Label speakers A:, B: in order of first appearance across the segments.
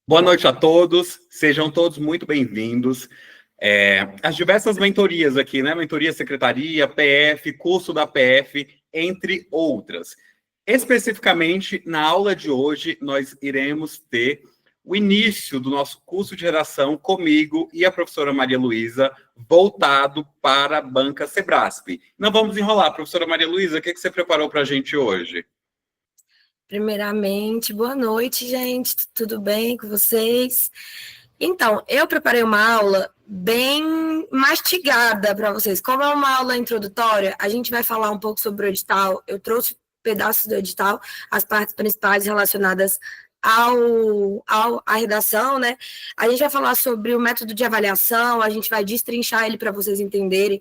A: Boa noite a todos, sejam todos muito bem-vindos. As diversas mentorias aqui, né? Mentoria Secretaria, PF, curso da PF, entre outras. Especificamente, na aula de hoje, nós iremos ter o início do nosso curso de redação comigo e a professora Maria Luísa, voltado para a banca Sebrasp. Não vamos enrolar. Professora Maria Luísa, o que você preparou para a gente hoje?
B: Primeiramente, boa noite, gente. Tudo bem com vocês? Então, eu preparei uma aula bem mastigada para vocês. Como é uma aula introdutória, a gente vai falar um pouco sobre o edital. Eu trouxe pedaços do edital, as partes principais relacionadas à redação, né? A gente vai falar sobre o método de avaliação, a gente vai destrinchar ele para vocês entenderem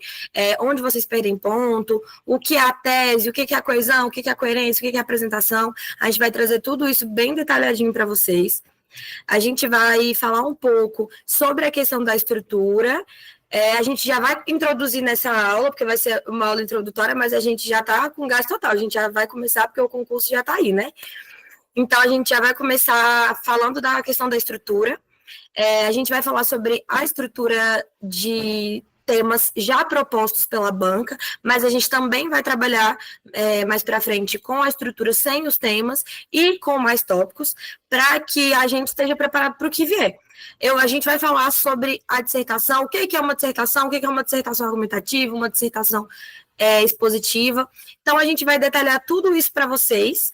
B: onde vocês perdem ponto, o que é a tese, o que é a coesão, o que é a coerência, o que é a apresentação. A gente vai trazer tudo isso bem detalhadinho para vocês. A gente vai falar um pouco sobre a questão da estrutura. A gente já vai introduzir nessa aula, porque vai ser uma aula introdutória, mas a gente já está com gás total. A gente já vai começar, porque o concurso já está aí, né? Então, a gente já vai começar falando da questão da estrutura. A gente vai falar sobre a estrutura de temas já propostos pela banca, mas a gente também vai trabalhar mais para frente com a estrutura sem os temas e com mais tópicos, para que a gente esteja preparado para o que vier. A gente vai falar sobre a dissertação, o que é uma dissertação, o que é uma dissertação argumentativa, uma dissertação expositiva. Então, a gente vai detalhar tudo isso para vocês.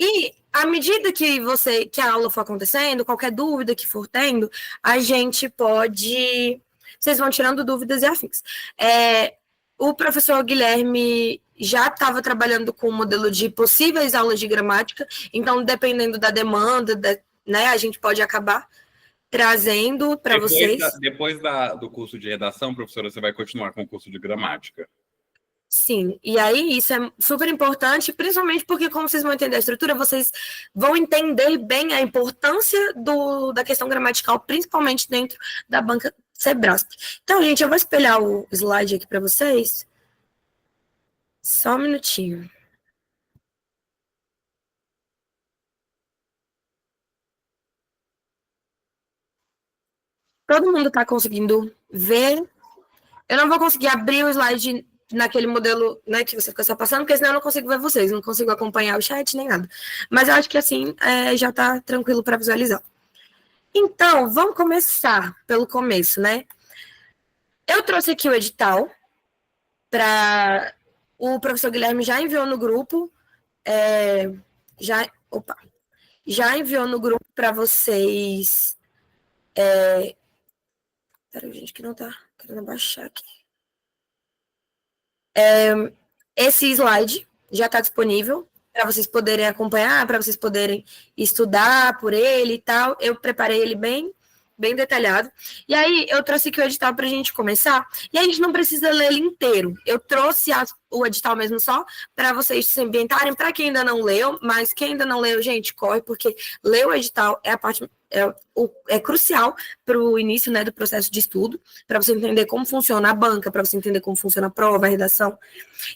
B: E à medida que a aula for acontecendo, qualquer dúvida que for tendo, a gente pode... Vocês vão tirando dúvidas e afins. O professor Guilherme já estava trabalhando com o modelo de possíveis aulas de gramática, então, dependendo da demanda, né, a gente pode acabar trazendo para vocês.
A: Depois do curso de redação, professora, você vai continuar com o curso de gramática.
B: Sim, e aí isso é super importante, principalmente porque, como vocês vão entender a estrutura, vocês vão entender bem a importância da questão gramatical, principalmente dentro da banca Sebrasp. Então, gente, eu vou espelhar o slide aqui para vocês. Só um minutinho. Todo mundo está conseguindo ver? Eu não vou conseguir abrir o slide naquele modelo, né, que você fica só passando, porque senão eu não consigo ver vocês, não consigo acompanhar o chat nem nada. Mas eu acho que assim já está tranquilo para visualizar. Então, vamos começar pelo começo, né? Eu trouxe aqui o edital para o professor Guilherme já enviou no grupo, já enviou no grupo para vocês. Peraí, gente, que não tá querendo baixar aqui. Esse slide já está disponível para vocês poderem acompanhar, para vocês poderem estudar por ele e tal. Eu preparei ele bem detalhado. E aí, eu trouxe aqui o edital para a gente começar. E a gente não precisa ler ele inteiro. Eu trouxe o edital mesmo só para vocês se ambientarem. Para quem ainda não leu, mas quem ainda não leu, gente, corre, porque ler o edital é a parte... É crucial para o início, né, do processo de estudo, para você entender como funciona a banca, para você entender como funciona a prova, a redação.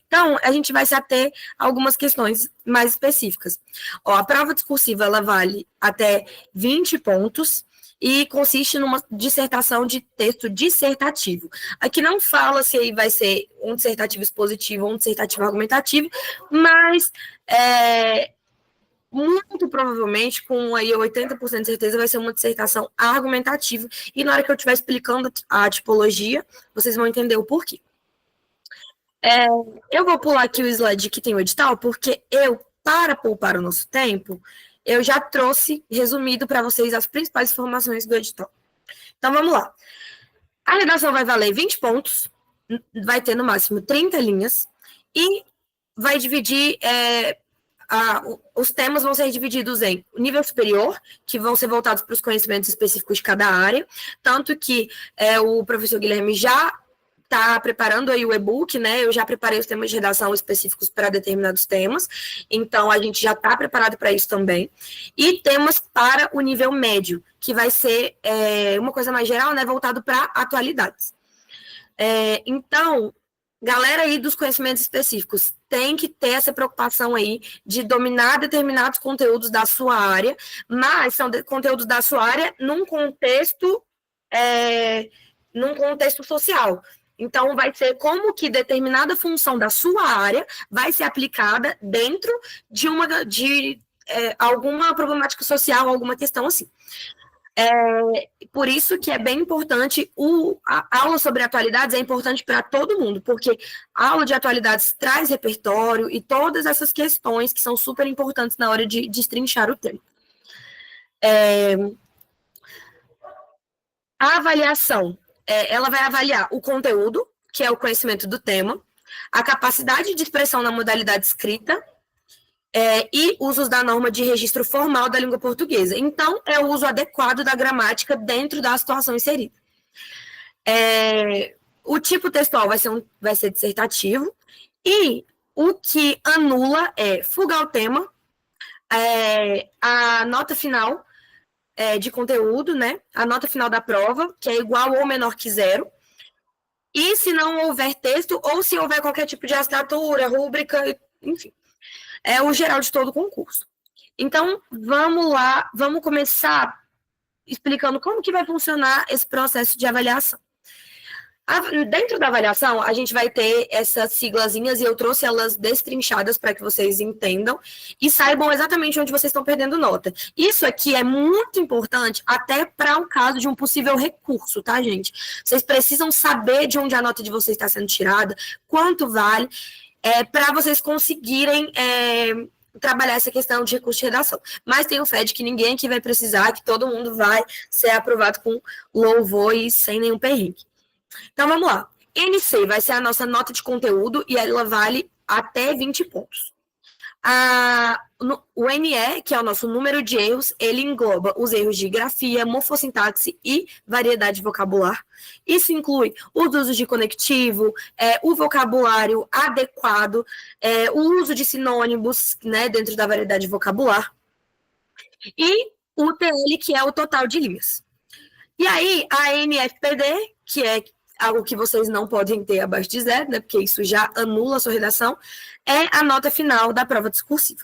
B: Então, a gente vai se ater a algumas questões mais específicas. A prova discursiva, ela vale até 20 pontos, e consiste numa dissertação de texto dissertativo. Aqui não fala se vai ser um dissertativo expositivo ou um dissertativo argumentativo, mas muito provavelmente, com aí 80% de certeza, vai ser uma dissertação argumentativa, e na hora que eu estiver explicando a tipologia, vocês vão entender o porquê. Eu vou pular aqui o slide que tem o edital, porque para poupar o nosso tempo, eu já trouxe resumido para vocês as principais informações do edital. Então, vamos lá. A redação vai valer 20 pontos, vai ter no máximo 30 linhas, e vai dividir... os temas vão ser divididos em nível superior, que vão ser voltados para os conhecimentos específicos de cada área, tanto que o professor Guilherme já está preparando aí o e-book, né? Eu já preparei os temas de redação específicos para determinados temas, então a gente já está preparado para isso também. E temas para o nível médio, que vai ser uma coisa mais geral, né? Voltado para atualidades. Então, galera aí dos conhecimentos específicos tem que ter essa preocupação aí de dominar determinados conteúdos da sua área, mas são conteúdos da sua área num contexto social. Então, vai ser como que determinada função da sua área vai ser aplicada dentro de alguma problemática social, alguma questão assim. Por isso que é bem importante, a aula sobre atualidades é importante para todo mundo, porque a aula de atualidades traz repertório e todas essas questões que são super importantes na hora de destrinchar o tema. A avaliação, ela vai avaliar o conteúdo, que é o conhecimento do tema, a capacidade de expressão na modalidade escrita, e usos da norma de registro formal da língua portuguesa. Então, é o uso adequado da gramática dentro da situação inserida. O tipo textual vai ser dissertativo, e o que anula é fuga ao tema, a nota final de conteúdo, né? A nota final da prova, que é igual ou menor que 0, e se não houver texto, ou se houver qualquer tipo de assinatura, rúbrica, enfim. É o geral de todo o concurso. Então, vamos lá, vamos começar explicando como que vai funcionar esse processo de avaliação. Dentro da avaliação, a gente vai ter essas siglazinhas, e eu trouxe elas destrinchadas para que vocês entendam e saibam exatamente onde vocês estão perdendo nota. Isso aqui é muito importante até para o caso de um possível recurso, tá, gente? Vocês precisam saber de onde a nota de vocês está sendo tirada, quanto vale, para vocês conseguirem trabalhar essa questão de recurso de redação. Mas tenho fé de que ninguém aqui vai precisar, que todo mundo vai ser aprovado com louvor e sem nenhum perrengue. Então, vamos lá. NC vai ser a nossa nota de conteúdo e ela vale até 20 pontos. O NE, que é o nosso número de erros, ele engloba os erros de grafia, morfossintaxe e variedade vocabular. Isso inclui os usos de conectivo, o vocabulário adequado, o uso de sinônimos, né, dentro da variedade vocabular, e o TL, que é o total de linhas. E aí, a NFPD, que é algo que vocês não podem ter abaixo de 0, né, porque isso já anula a sua redação, é a nota final da prova discursiva.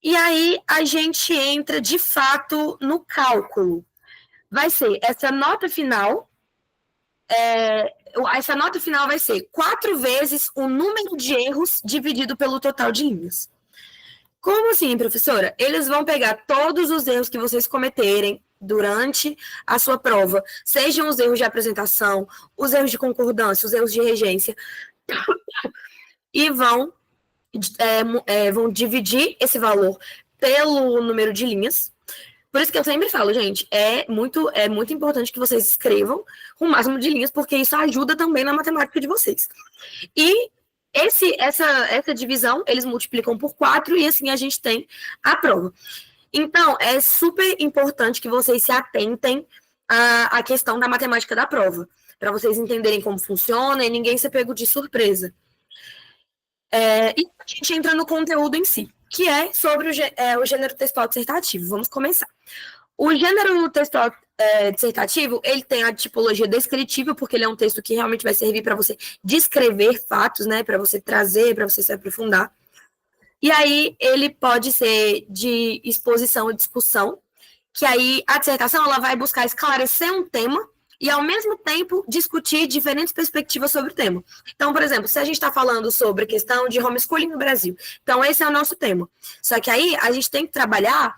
B: E aí, a gente entra, de fato, no cálculo. Vai ser essa nota final, vai ser 4 vezes o número de erros dividido pelo total de linhas. Como assim, professora? Eles vão pegar todos os erros que vocês cometerem durante a sua prova, sejam os erros de apresentação, os erros de concordância, os erros de regência, e vão dividir esse valor pelo número de linhas. Por isso que eu sempre falo, gente, é muito importante que vocês escrevam o máximo de linhas, porque isso ajuda também na matemática de vocês. E essa divisão, eles multiplicam por 4 e assim a gente tem a prova. Então, é super importante que vocês se atentem à questão da matemática da prova, para vocês entenderem como funciona e ninguém ser pego de surpresa. E a gente entra no conteúdo em si, que é sobre o gênero textual dissertativo. Vamos começar. O gênero textual dissertativo, ele tem a tipologia descritiva, porque ele é um texto que realmente vai servir para você descrever fatos, né, para você trazer, para você se aprofundar. E aí, ele pode ser de exposição e discussão, que aí a dissertação ela vai buscar esclarecer um tema e, ao mesmo tempo, discutir diferentes perspectivas sobre o tema. Então, por exemplo, se a gente está falando sobre a questão de homeschooling no Brasil, então esse é o nosso tema. Só que aí a gente tem que trabalhar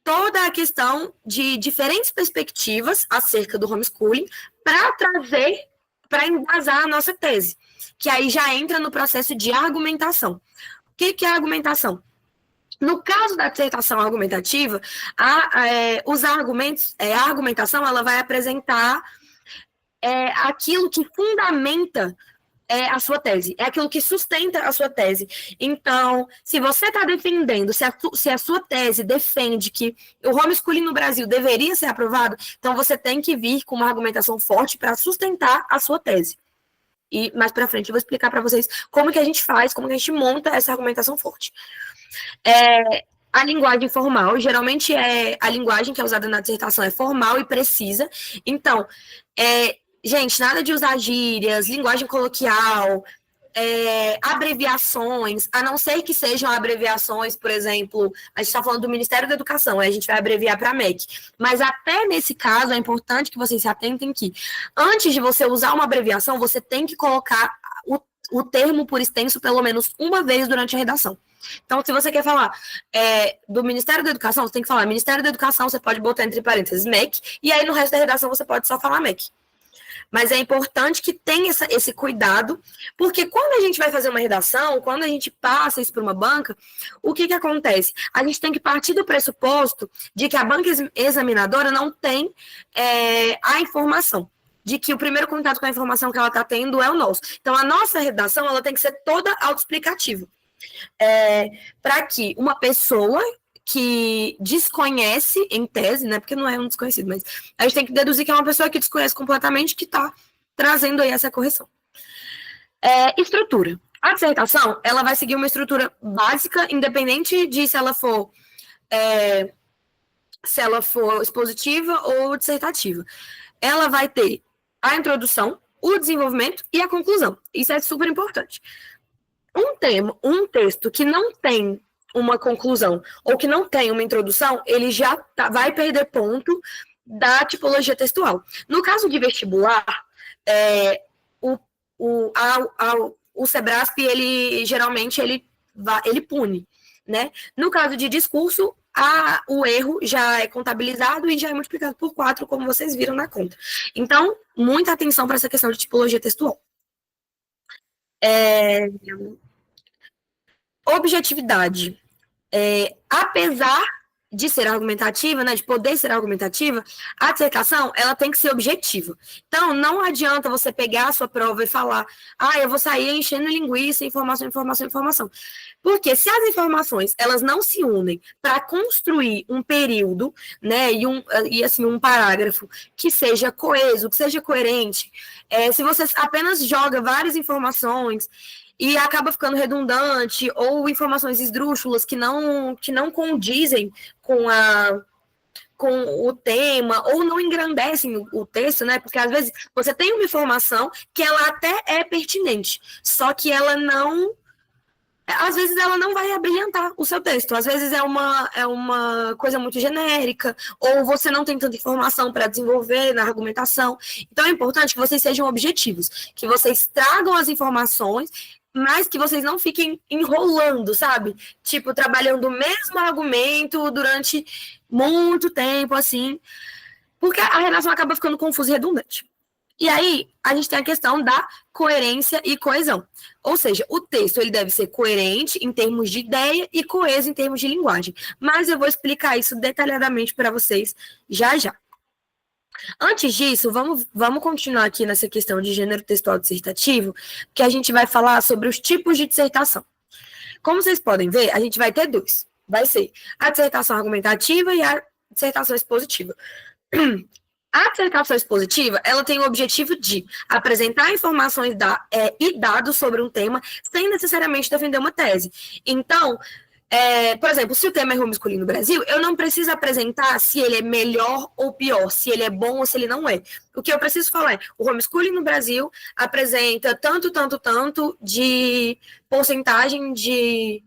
B: toda a questão de diferentes perspectivas acerca do homeschooling para embasar a nossa tese, que aí já entra no processo de argumentação. O que é argumentação? No caso da dissertação argumentativa, os argumentos, a argumentação ela vai apresentar aquilo que fundamenta a sua tese, é aquilo que sustenta a sua tese. Então, se você está defendendo, se a sua tese defende que o homeschooling no Brasil deveria ser aprovado, então você tem que vir com uma argumentação forte para sustentar a sua tese. E mais para frente eu vou explicar para vocês como que a gente faz, como que a gente monta essa argumentação forte. A linguagem formal, geralmente a linguagem que é usada na dissertação é formal e precisa. Então, Gente, nada de usar gírias, linguagem coloquial, abreviações, a não ser que sejam abreviações, por exemplo, a gente está falando do Ministério da Educação, a gente vai abreviar para MEC. Mas até nesse caso, é importante que vocês se atentem que, antes de você usar uma abreviação, você tem que colocar o termo por extenso pelo menos uma vez durante a redação. Então, se você quer falar do Ministério da Educação, você tem que falar Ministério da Educação, você pode botar entre parênteses MEC, e aí no resto da redação você pode só falar MEC. Mas é importante que tenha esse cuidado, porque quando a gente vai fazer uma redação, quando a gente passa isso para uma banca, o que acontece? A gente tem que partir do pressuposto de que a banca examinadora não tem a informação, de que o primeiro contato com a informação que ela está tendo é o nosso. Então, a nossa redação ela tem que ser toda autoexplicativa, para que uma pessoa que desconhece, em tese, né, porque não é um desconhecido, mas a gente tem que deduzir que é uma pessoa que desconhece completamente que está trazendo aí essa correção. Estrutura. A dissertação, ela vai seguir uma estrutura básica, independente de se ela for expositiva ou dissertativa. Ela vai ter a introdução, o desenvolvimento e a conclusão. Isso é super importante. Um texto que não tem uma conclusão ou que não tem uma introdução, ele já vai perder ponto da tipologia textual. No caso de vestibular, o SEBRASP, ele geralmente ele pune, né? No caso de discurso, o erro já é contabilizado e já é multiplicado por 4, como vocês viram na conta. Então, muita atenção para essa questão de tipologia textual. Objetividade. Apesar de ser argumentativa, né, de poder ser argumentativa, a dissertação, ela tem que ser objetiva. Então, não adianta você pegar a sua prova e falar, eu vou sair enchendo linguiça, informação. Porque se as informações, elas não se unem para construir um período, né, e assim, um parágrafo que seja coeso, que seja coerente, se você apenas joga várias informações e acaba ficando redundante, ou informações esdrúxulas que não condizem com o tema, ou não engrandecem o texto, né? Porque às vezes você tem uma informação que ela até é pertinente, só que ela não... Às vezes ela não vai abrilhantar o seu texto, às vezes é uma coisa muito genérica, ou você não tem tanta informação para desenvolver na argumentação. Então é importante que vocês sejam objetivos, que vocês tragam as informações, mas que vocês não fiquem enrolando, sabe? Tipo, trabalhando o mesmo argumento durante muito tempo, assim, porque a redação acaba ficando confusa e redundante. E aí, a gente tem a questão da coerência e coesão. Ou seja, o texto ele deve ser coerente em termos de ideia e coeso em termos de linguagem. Mas eu vou explicar isso detalhadamente para vocês já já. Antes disso, vamos continuar aqui nessa questão de gênero textual dissertativo, que a gente vai falar sobre os tipos de dissertação. Como vocês podem ver, a gente vai ter dois. Vai ser a dissertação argumentativa e a dissertação expositiva. A dissertação expositiva, ela tem o objetivo de apresentar informações e dados sobre um tema sem necessariamente defender uma tese. Então, por exemplo, se o tema é homeschooling no Brasil, eu não preciso apresentar se ele é melhor ou pior, se ele é bom ou se ele não é. O que eu preciso falar é, o homeschooling no Brasil apresenta tanto de porcentagem de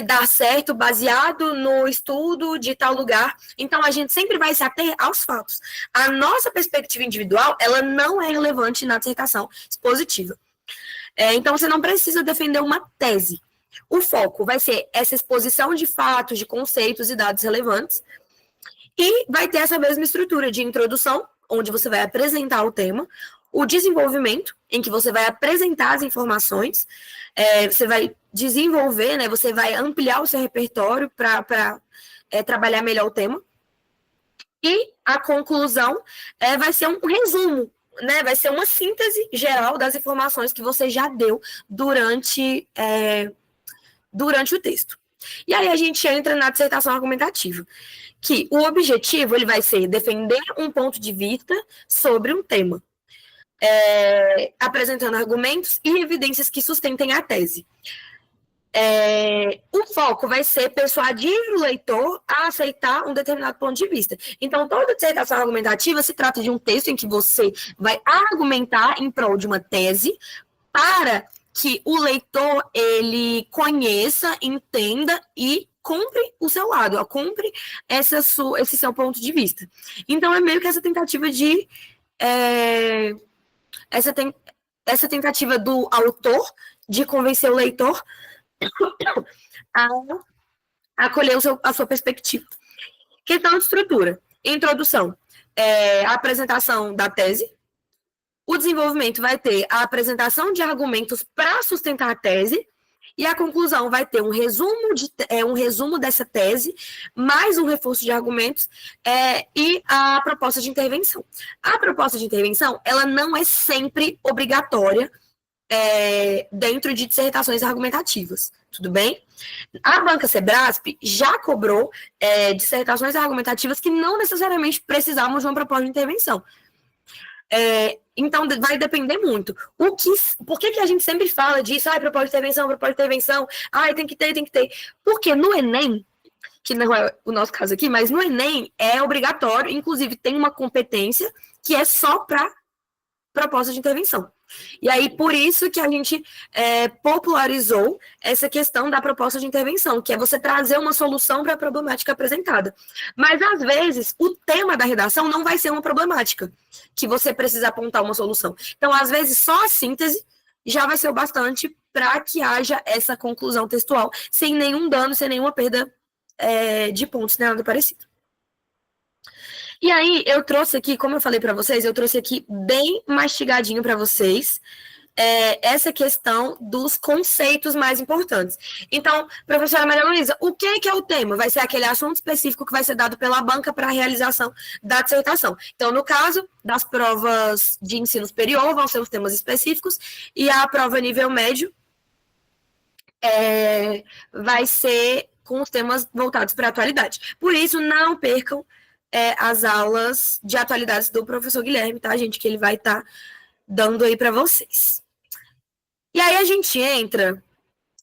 B: dar certo baseado no estudo de tal lugar. Então, a gente sempre vai se ater aos fatos. A nossa perspectiva individual, ela não é relevante na dissertação expositiva. Então, você não precisa defender uma tese. O foco vai ser essa exposição de fatos, de conceitos e dados relevantes, e vai ter essa mesma estrutura de introdução, onde você vai apresentar o tema, o desenvolvimento, em que você vai apresentar as informações, você vai desenvolver, né, você vai ampliar o seu repertório para trabalhar melhor o tema, e a conclusão vai ser um resumo, né, vai ser uma síntese geral das informações que você já deu durante o texto. E aí a gente entra na dissertação argumentativa, que o objetivo ele vai ser defender um ponto de vista sobre um tema, apresentando argumentos e evidências que sustentem a tese. o foco vai ser persuadir o leitor a aceitar um determinado ponto de vista. Então, toda dissertação argumentativa se trata de um texto em que você vai argumentar em prol de uma tese para que o leitor ele conheça, entenda e compre o seu lado, compre esse seu ponto de vista. Então, é meio que essa tentativa de... essa tentativa do autor de convencer o leitor a acolher a sua perspectiva. Questão de estrutura. Introdução. A apresentação da tese. O desenvolvimento vai ter a apresentação de argumentos para sustentar a tese. E a conclusão vai ter um resumo dessa tese, mais um reforço de argumentos e a proposta de intervenção. A proposta de intervenção, ela não é sempre obrigatória dentro de dissertações argumentativas, tudo bem? A Banca Sebrasp já cobrou dissertações argumentativas que não necessariamente precisavam de uma proposta de intervenção. Então, vai depender muito. Por que a gente sempre fala disso? Proposta de intervenção, tem que ter. Porque no Enem, que não é o nosso caso aqui, mas no Enem é obrigatório, inclusive tem uma competência que é só para proposta de intervenção. E aí, por isso que a gente popularizou essa questão da proposta de intervenção, que é você trazer uma solução para a problemática apresentada. Mas, às vezes, o tema da redação não vai ser uma problemática, que você precisa apontar uma solução. Então, às vezes, só a síntese já vai ser o bastante para que haja essa conclusão textual, sem nenhum dano, sem nenhuma perda de pontos, nem nada parecido. E aí, eu trouxe aqui, como eu falei para vocês, eu trouxe aqui bem mastigadinho para vocês essa questão dos conceitos mais importantes. Então, professora Maria Luísa, o que é o tema? Vai ser aquele assunto específico que vai ser dado pela banca para a realização da dissertação. Então, no caso das provas de ensino superior, vão ser os temas específicos, e a prova nível médio vai ser com os temas voltados para a atualidade. Por isso, não percam as aulas de atualidades do professor Guilherme, tá, gente? Que ele vai estar dando aí para vocês. E aí a gente entra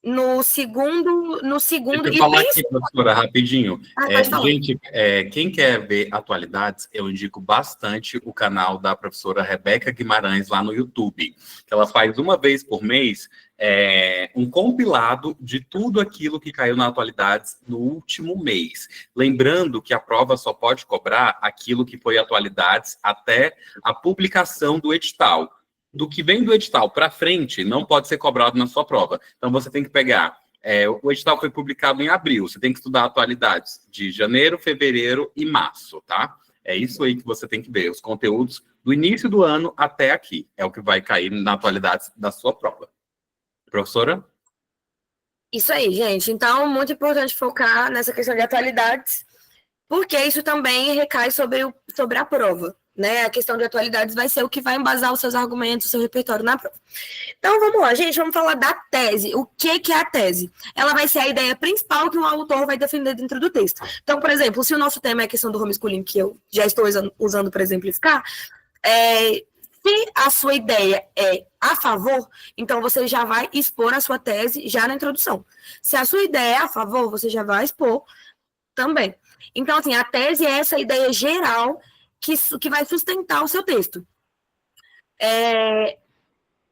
B: no segundo...
A: Deixa eu falar aqui, professora, rapidinho. Gente, quem quer ver atualidades, eu indico bastante o canal da professora Rebeca Guimarães lá no YouTube. Ela faz uma vez por mês um compilado de tudo aquilo que caiu na atualidades no último mês. Lembrando que a prova só pode cobrar aquilo que foi atualidades até a publicação do edital. Do que vem do edital para frente, não pode ser cobrado na sua prova. Então, você tem que pegar... o edital foi publicado em abril, você tem que estudar atualidades de janeiro, fevereiro e março, tá? É isso aí que você tem que ver, os conteúdos do início do ano até aqui. É o que vai cair na atualidades da sua prova. Professora?
B: Isso aí, gente. Então, muito importante focar nessa questão de atualidades, porque isso também recai sobre a prova, né? A questão de atualidades vai ser o que vai embasar os seus argumentos, o seu repertório na prova. Então, vamos lá, gente. Vamos falar da tese. O que é a tese? Ela vai ser a ideia principal que o autor vai defender dentro do texto. Então, por exemplo, se o nosso tema é a questão do homeschooling, que eu já estou usando para exemplificar, se a sua ideia é a favor, então você já vai expor a sua tese já na introdução. Se a sua ideia é a favor, você já vai expor também. Então, assim, a tese é essa ideia geral que vai sustentar o seu texto.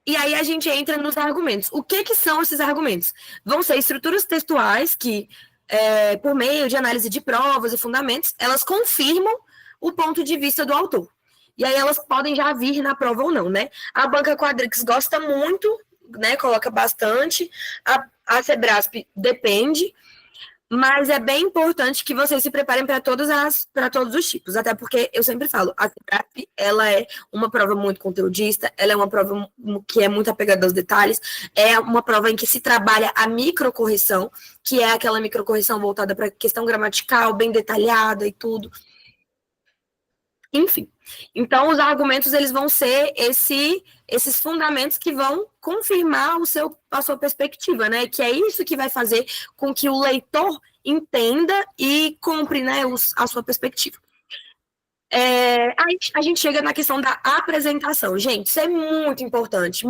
B: E aí a gente entra nos argumentos. O que são esses argumentos? Vão ser estruturas textuais que, por meio de análise de provas e fundamentos, elas confirmam o ponto de vista do autor. E aí elas podem já vir na prova ou não, né? A Banca Quadrix gosta muito, né? Coloca bastante. A Sebrasp depende. Mas é bem importante que vocês se preparem para todos os tipos. Até porque, eu sempre falo, a Sebrasp, ela é uma prova muito conteudista, ela é uma prova que é muito apegada aos detalhes, é uma prova em que se trabalha a microcorreção, que é aquela microcorreção voltada para questão gramatical, bem detalhada e tudo. Enfim, então os argumentos eles vão ser esses fundamentos que vão confirmar a sua perspectiva, né? Que é isso que vai fazer com que o leitor entenda e compre, né, a sua perspectiva. Aí a gente chega na questão da apresentação. Gente, isso é muito importante,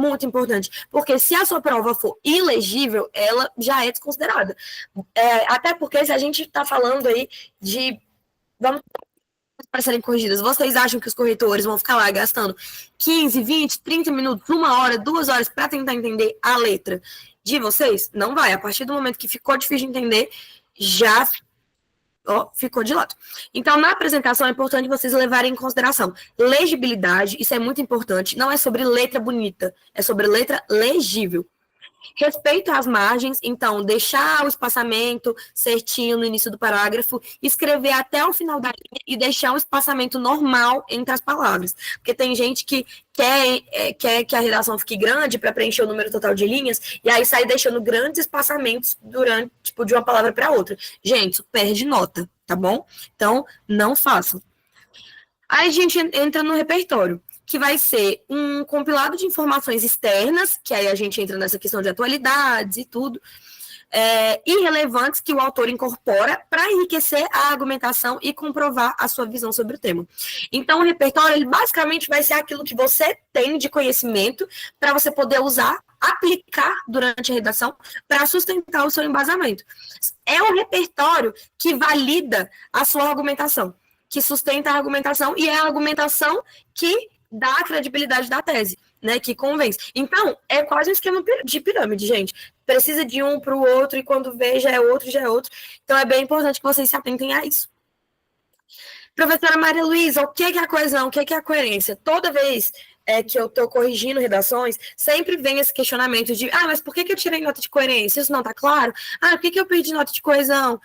B: porque se a sua prova for ilegível, ela já é desconsiderada. Até porque se a gente está falando aí de... Vamos para serem corrigidas. Vocês acham que os corretores vão ficar lá gastando 15, 20, 30 minutos, 1 hora, 2 horas para tentar entender a letra de vocês? Não vai. A partir do momento que ficou difícil de entender, já ficou de lado. Então, na apresentação, é importante vocês levarem em consideração legibilidade, isso é muito importante, não é sobre letra bonita, é sobre letra legível. Respeito às margens, então, deixar o espaçamento certinho no início do parágrafo, escrever até o final da linha e deixar um espaçamento normal entre as palavras. Porque tem gente que quer que a redação fique grande para preencher o número total de linhas, e aí sai deixando grandes espaçamentos durante, tipo, de uma palavra para outra. Gente, isso perde nota, tá bom? Então, não façam. Aí a gente entra no repertório, que vai ser um compilado de informações externas, que aí a gente entra nessa questão de atualidades e tudo, irrelevantes que o autor incorpora para enriquecer a argumentação e comprovar a sua visão sobre o tema. Então, o repertório, ele basicamente vai ser aquilo que você tem de conhecimento para você poder usar, aplicar durante a redação para sustentar o seu embasamento. É o repertório que valida a sua argumentação, que sustenta a argumentação, e é a argumentação que dá a credibilidade da tese, né, que convence. Então, é quase um esquema de pirâmide, gente. Precisa de um para o outro, e quando vê, já é outro, já é outro. Então, é bem importante que vocês se atentem a isso. Professora Maria Luísa, o que é a coesão? O que é a coerência? Toda vez que eu estou corrigindo redações, sempre vem esse questionamento de, mas por que eu tirei nota de coerência? Isso não está claro? Por que eu perdi nota de coesão?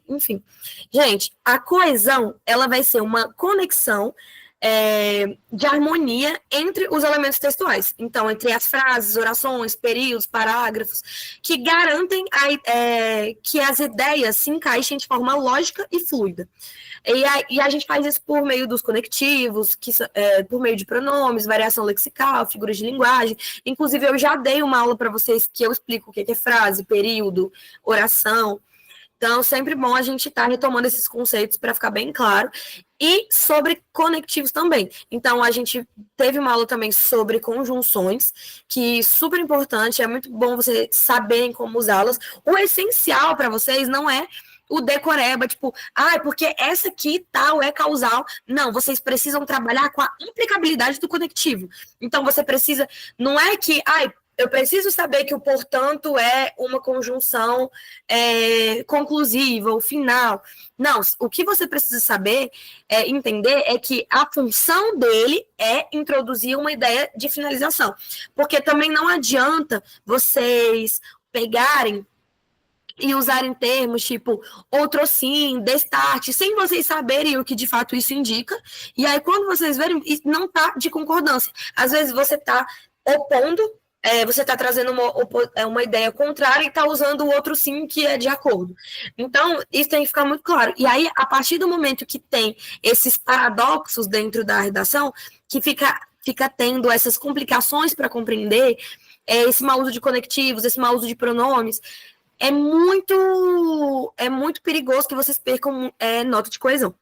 B: Enfim. Gente, a coesão, ela vai ser uma conexão de harmonia entre os elementos textuais. Então, entre as frases, orações, períodos, parágrafos, que garantem que as ideias se encaixem de forma lógica e fluida. E a gente faz isso por meio dos conectivos, por meio de pronomes, variação lexical, figuras de linguagem. Inclusive, eu já dei uma aula para vocês que eu explico o que é frase, período, oração. Então, sempre bom a gente estar retomando esses conceitos para ficar bem claro. E sobre conectivos também. Então, a gente teve uma aula também sobre conjunções, que é super importante, é muito bom vocês saberem como usá-las. O essencial para vocês não é o decoreba, tipo, porque essa aqui tal é causal. Não, vocês precisam trabalhar com a implicabilidade do conectivo. Então, você precisa, não é que, eu preciso saber que o portanto é uma conjunção conclusiva ou final. Não, o que você precisa saber, entender, é que a função dele é introduzir uma ideia de finalização. Porque também não adianta vocês pegarem e usarem termos tipo outrossim, destarte, sem vocês saberem o que de fato isso indica. E aí, quando vocês verem, não está de concordância. Às vezes você está opondo, você está trazendo uma ideia contrária e está usando o outro sim que é de acordo. Então, isso tem que ficar muito claro. E aí, a partir do momento que tem esses paradoxos dentro da redação, que fica tendo essas complicações para compreender, esse mau uso de conectivos, esse mau uso de pronomes, é muito perigoso que vocês percam nota de coesão.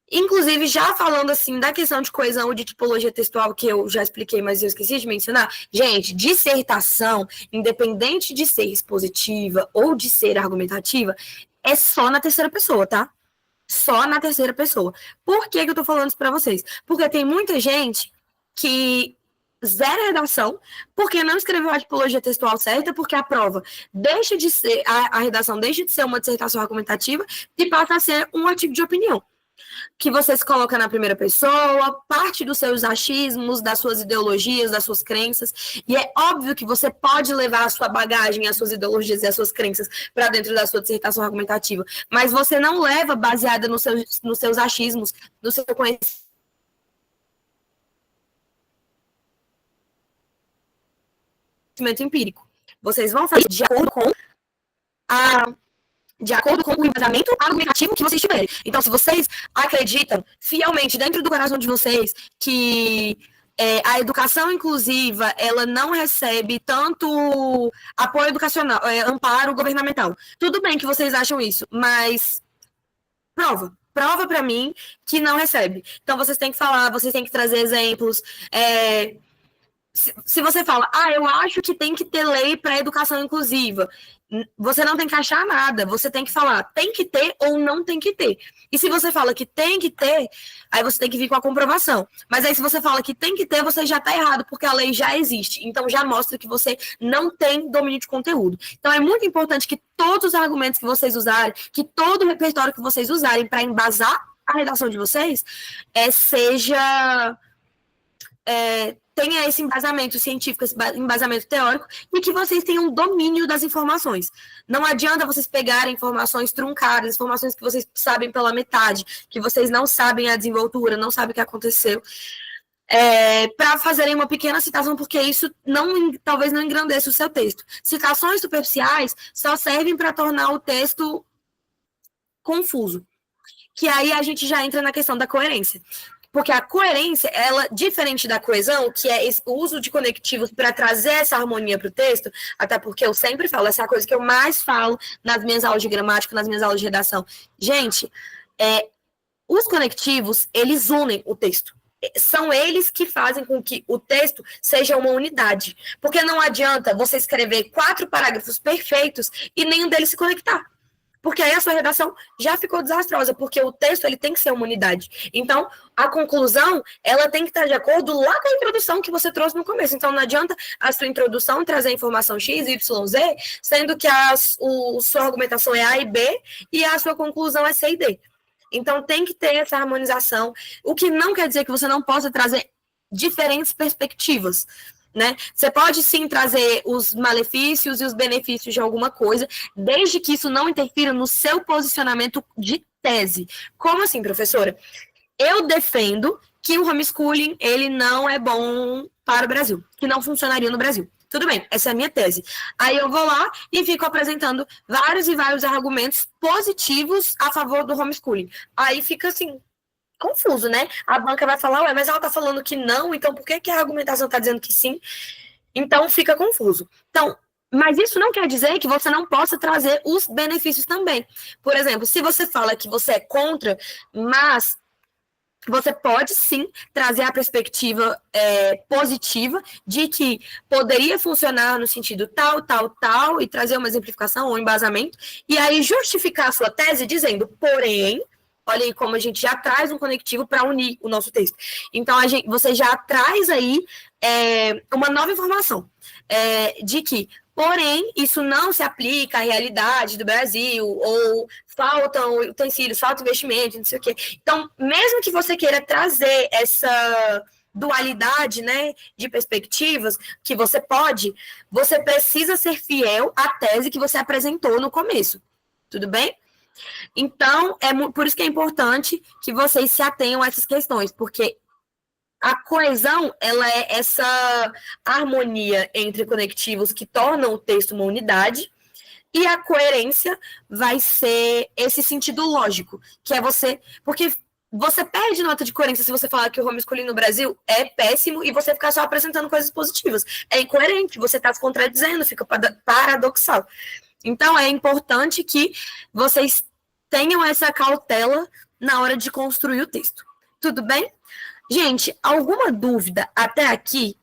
B: Inclusive, já falando assim da questão de coesão ou de tipologia textual, que eu já expliquei, mas eu esqueci de mencionar, gente, dissertação, independente de ser expositiva ou de ser argumentativa, é só na terceira pessoa, tá? Só na terceira pessoa. Por que eu tô falando isso para vocês? Porque tem muita gente que zero redação, porque não escreveu a tipologia textual certa, porque a prova deixa de ser, a redação deixa de ser uma dissertação argumentativa e passa a ser um artigo de opinião, que você se coloca na primeira pessoa, parte dos seus achismos, das suas ideologias, das suas crenças, e é óbvio que você pode levar a sua bagagem, as suas ideologias e as suas crenças para dentro da sua dissertação argumentativa, mas você não leva baseada nos seus achismos, no seu conhecimento empírico. Vocês vão fazer de acordo com o embasamento argumentativo que vocês tiverem. Então, se vocês acreditam fielmente dentro do coração de vocês que a educação inclusiva ela não recebe tanto apoio educacional, amparo governamental, tudo bem que vocês acham isso, mas prova. prova para mim que não recebe. Então, vocês têm que falar, vocês têm que trazer exemplos. Se você fala, eu acho que tem que ter lei para educação inclusiva, você não tem que achar nada, você tem que falar, tem que ter ou não tem que ter. E se você fala que tem que ter, aí você tem que vir com a comprovação. Mas aí se você fala que tem que ter, você já está errado, porque a lei já existe. Então já mostra que você não tem domínio de conteúdo. Então é muito importante que todos os argumentos que vocês usarem, que todo o repertório que vocês usarem para embasar a redação de vocês, tenha esse embasamento científico, esse embasamento teórico, e que vocês tenham domínio das informações. Não adianta vocês pegarem informações truncadas, informações que vocês sabem pela metade, que vocês não sabem a desenvoltura, não sabem o que aconteceu, para fazerem uma pequena citação, porque isso talvez não engrandeça o seu texto. Citações superficiais só servem para tornar o texto confuso. Que aí a gente já entra na questão da coerência. Porque a coerência, ela, diferente da coesão, que é o uso de conectivos para trazer essa harmonia para o texto, até porque eu sempre falo, essa é a coisa que eu mais falo nas minhas aulas de gramática, nas minhas aulas de redação. Gente, os conectivos, eles unem o texto. São eles que fazem com que o texto seja uma unidade. Porque não adianta você escrever 4 parágrafos perfeitos e nenhum deles se conectar. Porque aí a sua redação já ficou desastrosa, porque o texto ele tem que ser uma unidade. Então, a conclusão, ela tem que estar de acordo lá com a introdução que você trouxe no começo. Então, não adianta a sua introdução trazer informação X, Y, Z, sendo que sua argumentação é A e B, e a sua conclusão é C e D. Então, tem que ter essa harmonização, o que não quer dizer que você não possa trazer diferentes perspectivas. Né? Você pode sim trazer os malefícios e os benefícios de alguma coisa, desde que isso não interfira no seu posicionamento de tese. Como assim, professora? Eu defendo que o homeschooling ele não é bom para o Brasil, que não funcionaria no Brasil. Tudo bem, essa é a minha tese. Aí eu vou lá e fico apresentando vários e vários argumentos positivos a favor do homeschooling. Aí fica assim, confuso, né? A banca vai falar, mas ela tá falando que não, então por que a argumentação tá dizendo que sim? Então fica confuso. Então, mas isso não quer dizer que você não possa trazer os benefícios também. Por exemplo, se você fala que você é contra, mas você pode sim trazer a perspectiva positiva de que poderia funcionar no sentido tal, tal, tal, e trazer uma exemplificação ou embasamento, e aí justificar a sua tese dizendo, porém, olha aí como a gente já traz um conectivo para unir o nosso texto. Então, você já traz aí uma nova informação de que, porém, isso não se aplica à realidade do Brasil, ou faltam utensílios, falta investimento, não sei o quê. Então, mesmo que você queira trazer essa dualidade, né, de perspectivas, que você precisa ser fiel à tese que você apresentou no começo. Tudo bem? Então, por isso que é importante que vocês se atenham a essas questões, porque a coesão, ela é essa harmonia entre conectivos que tornam o texto uma unidade, e a coerência vai ser esse sentido lógico, que é porque você perde nota de coerência se você falar que o homeschooling no Brasil é péssimo e você ficar só apresentando coisas positivas. É incoerente, você está se contradizendo, fica paradoxal. Então, é importante que vocês tenham essa cautela na hora de construir o texto. Tudo bem? Gente, alguma dúvida até aqui?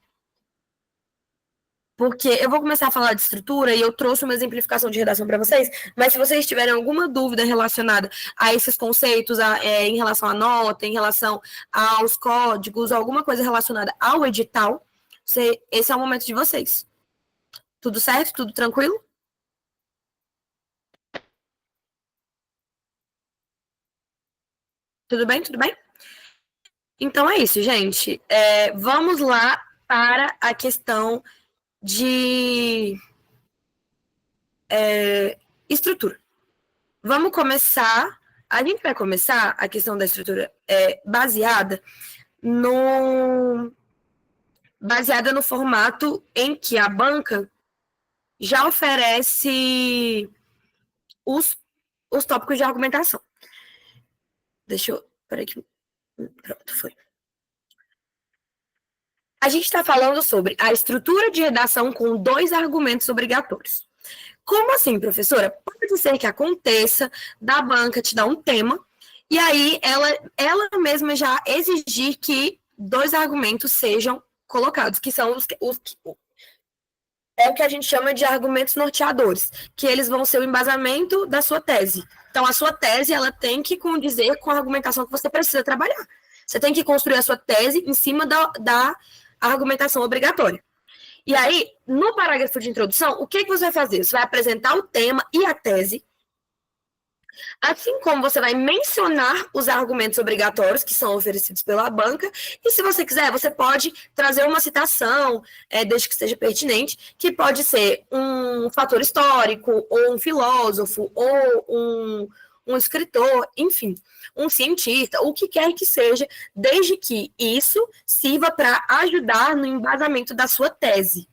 B: Porque eu vou começar a falar de estrutura e eu trouxe uma exemplificação de redação para vocês, mas se vocês tiverem alguma dúvida relacionada a esses conceitos, em relação à nota, em relação aos códigos, alguma coisa relacionada ao edital, esse é o momento de vocês. Tudo certo? Tudo tranquilo? Tudo bem? Tudo bem? Então é isso, gente. Vamos lá para a questão de estrutura. Vamos começar. A gente vai começar a questão da estrutura baseada no formato em que a banca já oferece os tópicos de argumentação. Deixa eu... Peraí que... Pronto, foi. A gente está falando sobre a estrutura de redação com 2 argumentos obrigatórios. Como assim, professora? Pode ser que aconteça da banca te dar um tema E aí, ela mesma já exigir que 2 argumentos sejam colocados, que são é o que a gente chama de argumentos norteadores, que eles vão ser o embasamento da sua tese. Então, a sua tese, ela tem que condizer com a argumentação que você precisa trabalhar. Você tem que construir a sua tese em cima da argumentação obrigatória. E aí, no parágrafo de introdução, o que você vai fazer? Você vai apresentar o tema e a tese, assim como você vai mencionar os argumentos obrigatórios que são oferecidos pela banca, e se você quiser, você pode trazer uma citação, desde que seja pertinente, que pode ser um fator histórico, ou um filósofo, ou um escritor, enfim, um cientista, o que quer que seja, desde que isso sirva para ajudar no embasamento da sua tese,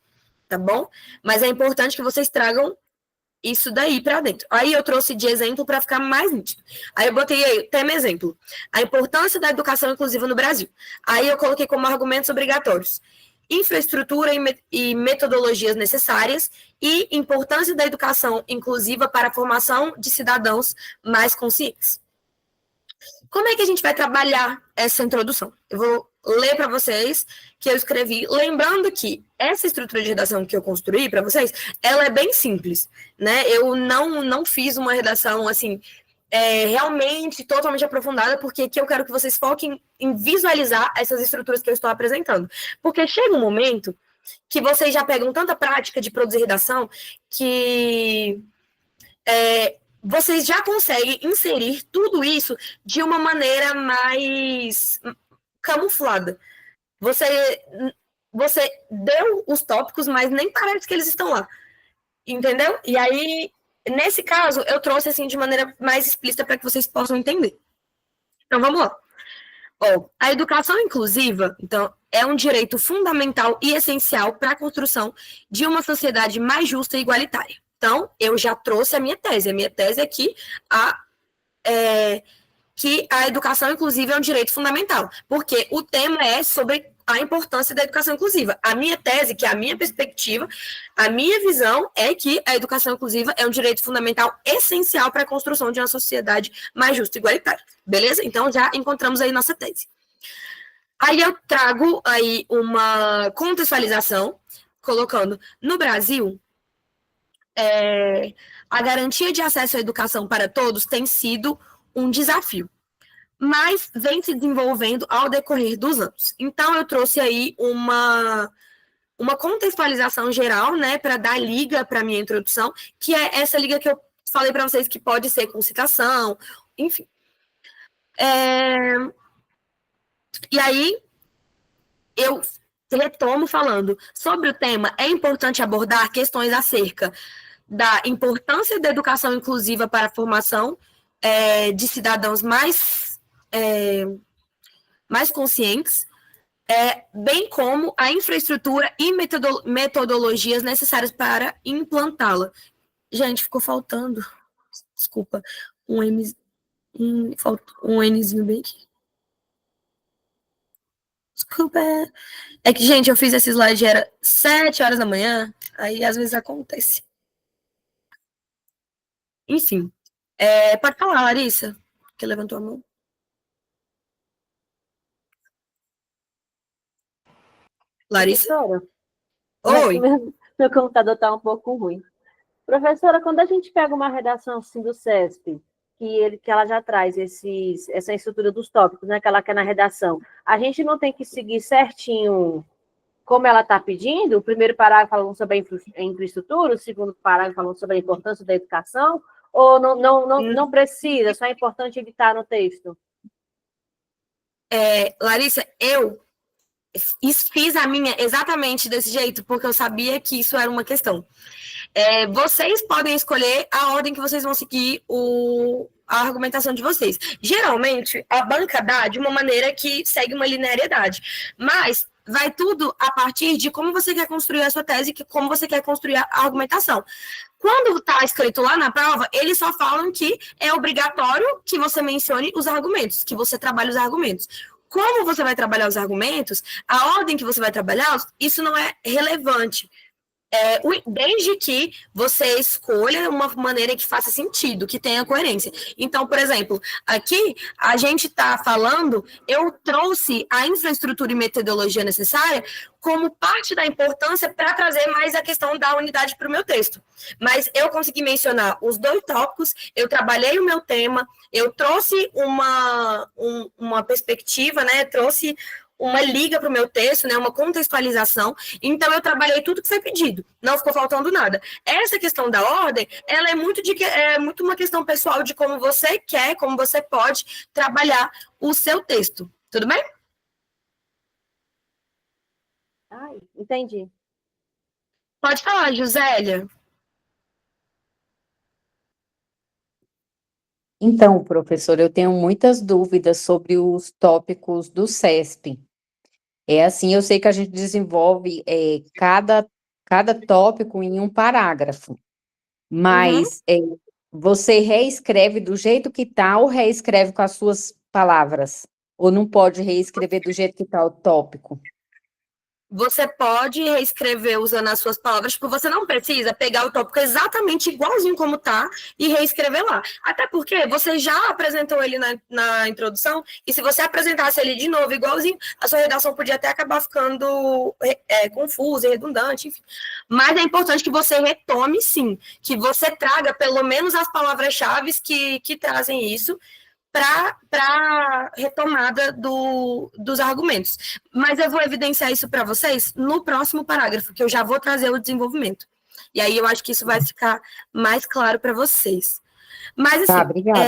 B: tá bom? Mas é importante que vocês tragam isso daí para dentro. Aí eu trouxe de exemplo para ficar mais nítido. Aí eu botei aí, tema exemplo, a importância da educação inclusiva no Brasil. Aí eu coloquei como argumentos obrigatórios infraestrutura e metodologias necessárias e importância da educação inclusiva para a formação de cidadãos mais conscientes. Como é que a gente vai trabalhar essa introdução? Eu vou ler para vocês que eu escrevi, lembrando que essa estrutura de redação que eu construí para vocês, ela é bem simples, né? Eu não fiz uma redação assim realmente totalmente aprofundada, porque aqui eu quero que vocês foquem em visualizar essas estruturas que eu estou apresentando. Porque chega um momento que vocês já pegam tanta prática de produzir redação que vocês já conseguem inserir tudo isso de uma maneira mais camuflada. Você deu os tópicos, mas nem parece que eles estão lá. Entendeu? E aí, nesse caso, eu trouxe assim de maneira mais explícita para que vocês possam entender. Então, vamos lá. A educação inclusiva, então, é um direito fundamental e essencial para a construção de uma sociedade mais justa e igualitária. Então, eu já trouxe a minha tese. A minha tese é que a educação inclusiva é um direito fundamental, porque o tema é sobre a importância da educação inclusiva. A minha tese, que é a minha perspectiva, a minha visão é que a educação inclusiva é um direito fundamental essencial para a construção de uma sociedade mais justa e igualitária. Beleza? Então, já encontramos aí nossa tese. Aí eu trago aí uma contextualização, colocando, no Brasil, a garantia de acesso à educação para todos tem sido um desafio, mas vem se desenvolvendo ao decorrer dos anos. Então, eu trouxe aí uma contextualização geral, né, para dar liga para a minha introdução, que é essa liga que eu falei para vocês que pode ser com citação, enfim. E aí, eu retomo falando sobre o tema, é importante abordar questões acerca da importância da educação inclusiva para a formação de cidadãos mais conscientes, bem como a infraestrutura e metodologias necessárias para implantá-la. Gente, ficou faltando, desculpa, um Nzinho bem aqui. Desculpa. É que, gente, eu fiz esse slide, era 7 horas da manhã, aí às vezes acontece. Enfim, pode falar, Larissa, que levantou a mão. Larissa?
C: Oi. Meu computador está um pouco ruim. Professora, quando a gente pega uma redação assim do CESP, que ela já traz essa estrutura dos tópicos, né, que ela quer na redação, a gente não tem que seguir certinho como ela está pedindo? O primeiro parágrafo falando sobre a infraestrutura, o segundo parágrafo falando sobre a importância da educação, ou não precisa, só é importante evitar no texto?
B: Larissa, eu fiz a minha exatamente desse jeito, porque eu sabia que isso era uma questão. Vocês podem escolher a ordem que vocês vão seguir a argumentação de vocês. Geralmente, a banca dá de uma maneira que segue uma linearidade, mas vai tudo a partir de como você quer construir a sua tese, como você quer construir a argumentação. Quando está escrito lá na prova, eles só falam que é obrigatório que você mencione os argumentos, que você trabalhe os argumentos. Como você vai trabalhar os argumentos, a ordem que você vai trabalhar, isso não é relevante. Desde que você escolha uma maneira que faça sentido, que tenha coerência. Então, por exemplo, aqui a gente está falando, eu trouxe a infraestrutura e metodologia necessária como parte da importância para trazer mais a questão da unidade para o meu texto. Mas eu consegui mencionar os 2 tópicos, eu trabalhei o meu tema, eu trouxe uma perspectiva, né? Trouxe uma liga para o meu texto, né, uma contextualização. Então, eu trabalhei tudo que foi pedido, não ficou faltando nada. Essa questão da ordem, ela é muito uma questão pessoal de como você quer, como você pode trabalhar o seu texto. Tudo bem?
C: Ai, entendi.
B: Pode falar, Josélia.
D: Então, professor, eu tenho muitas dúvidas sobre os tópicos do CESP. É assim, eu sei que a gente desenvolve cada tópico em um parágrafo, mas você reescreve do jeito que está ou reescreve com as suas palavras? Ou não pode reescrever do jeito que está o tópico?
B: Você pode reescrever usando as suas palavras, tipo, você não precisa pegar o tópico exatamente igualzinho como tá e reescrever lá. Até porque você já apresentou ele na introdução, e se você apresentasse ele de novo igualzinho, a sua redação podia até acabar ficando confusa, redundante, enfim. Mas é importante que você retome, sim, que você traga pelo menos as palavras-chave que trazem isso, para retomada dos argumentos. Mas eu vou evidenciar isso para vocês no próximo parágrafo, que eu já vou trazer o desenvolvimento. E aí eu acho que isso vai ficar mais claro para vocês. Mas, assim,
D: obrigada.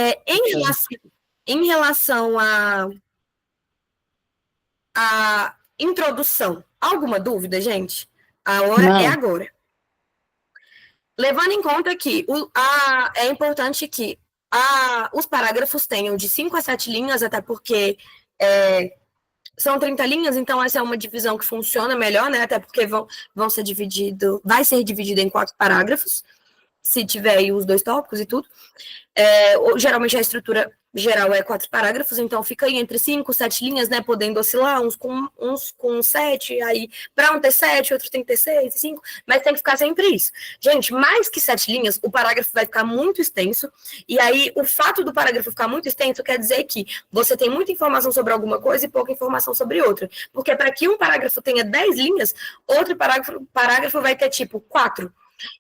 B: Em relação à introdução, alguma dúvida, gente? A hora
D: Não.
B: é agora. Levando em conta que é importante que os parágrafos tenham de 5 a 7 linhas, até porque são 30 linhas, então essa é uma divisão que funciona melhor, né? Até porque vai ser dividido em 4 parágrafos, se tiver aí os 2 tópicos e tudo. Geralmente a estrutura geral é 4 parágrafos, então fica aí entre 5, 7 linhas, né? Podendo oscilar, uns com 7, aí para um ter 7, outro tem que ter 6, 5, mas tem que ficar sempre isso. Gente, mais que 7 linhas, o parágrafo vai ficar muito extenso, e aí o fato do parágrafo ficar muito extenso quer dizer que você tem muita informação sobre alguma coisa e pouca informação sobre outra. Porque para que um parágrafo tenha 10 linhas, outro parágrafo vai ter tipo 4.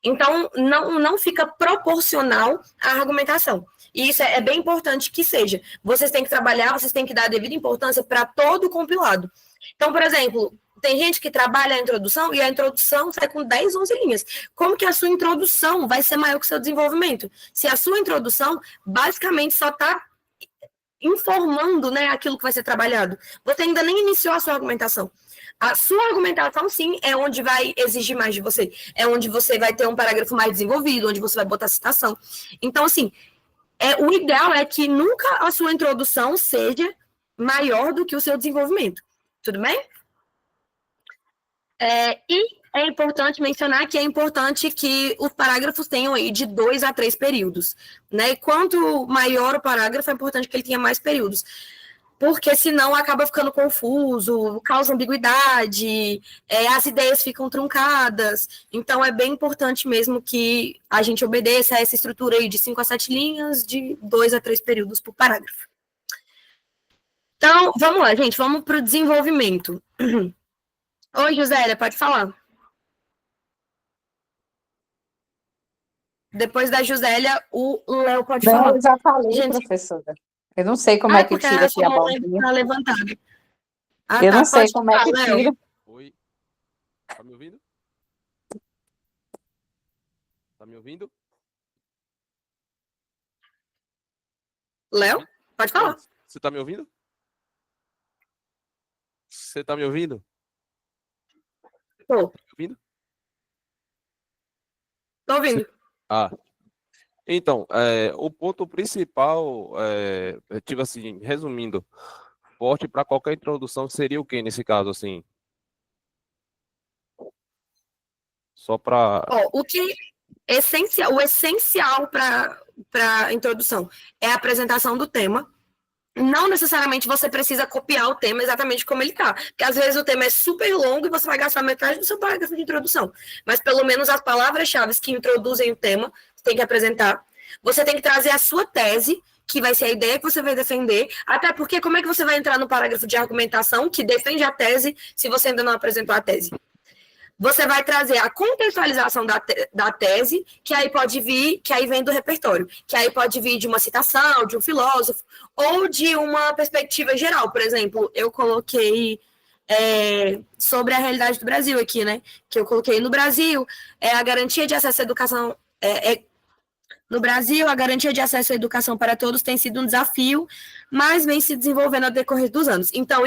B: Então, não fica proporcional à argumentação. E isso é bem importante que seja. Vocês têm que trabalhar, vocês têm que dar a devida importância para todo o compilado. Então, por exemplo, tem gente que trabalha a introdução e a introdução sai com 10, 11 linhas. Como que a sua introdução vai ser maior que o seu desenvolvimento? Se a sua introdução basicamente só está informando, né, aquilo que vai ser trabalhado. Você ainda nem iniciou a sua argumentação. A sua argumentação, sim, é onde vai exigir mais de você. É onde você vai ter um parágrafo mais desenvolvido, onde você vai botar citação. Então, assim, o ideal é que nunca a sua introdução seja maior do que o seu desenvolvimento. Tudo bem? E é importante mencionar que é importante que os parágrafos tenham aí de 2 a 3 períodos. Né? E quanto maior o parágrafo, é importante que ele tenha mais períodos. Porque senão acaba ficando confuso, causa ambiguidade, as ideias ficam truncadas. Então, é bem importante mesmo que a gente obedeça a essa estrutura aí de 5 a 7 linhas, de 2 a 3 períodos por parágrafo. Então, vamos lá, gente, vamos para o desenvolvimento. Oi, Josélia, pode falar. Depois da Josélia, o Léo pode falar.
D: Eu já falei, gente, professora. Eu não sei como é que tira aqui a bolinha.
B: Tá levantada.
D: Eu não sei como é que tira.
E: Oi. Tá me ouvindo? Tá me ouvindo?
B: Léo, pode falar.
E: Você tá me ouvindo? Você tá me ouvindo?
B: Tô.
E: Tá me ouvindo?
B: Tô ouvindo.
E: Então, o ponto principal, tipo assim, resumindo, forte para qualquer introdução seria o que nesse caso, assim? Só para...
B: O essencial para a introdução é a apresentação do tema, não necessariamente você precisa copiar o tema exatamente como ele está. Porque às vezes o tema é super longo e você vai gastar metade do seu parágrafo de introdução. Mas pelo menos as palavras-chave que introduzem o tema, você tem que apresentar. Você tem que trazer a sua tese, que vai ser a ideia que você vai defender. Até porque como é que você vai entrar no parágrafo de argumentação que defende a tese se você ainda não apresentou a tese? Você vai trazer a contextualização da tese, que aí pode vir, que aí vem do repertório, que aí pode vir de uma citação, de um filósofo, ou de uma perspectiva geral. Por exemplo, eu coloquei sobre a realidade do Brasil aqui, né? Que eu coloquei no Brasil, a garantia de acesso à educação. No Brasil, a garantia de acesso à educação para todos tem sido um desafio, mas vem se desenvolvendo ao decorrer dos anos. Então,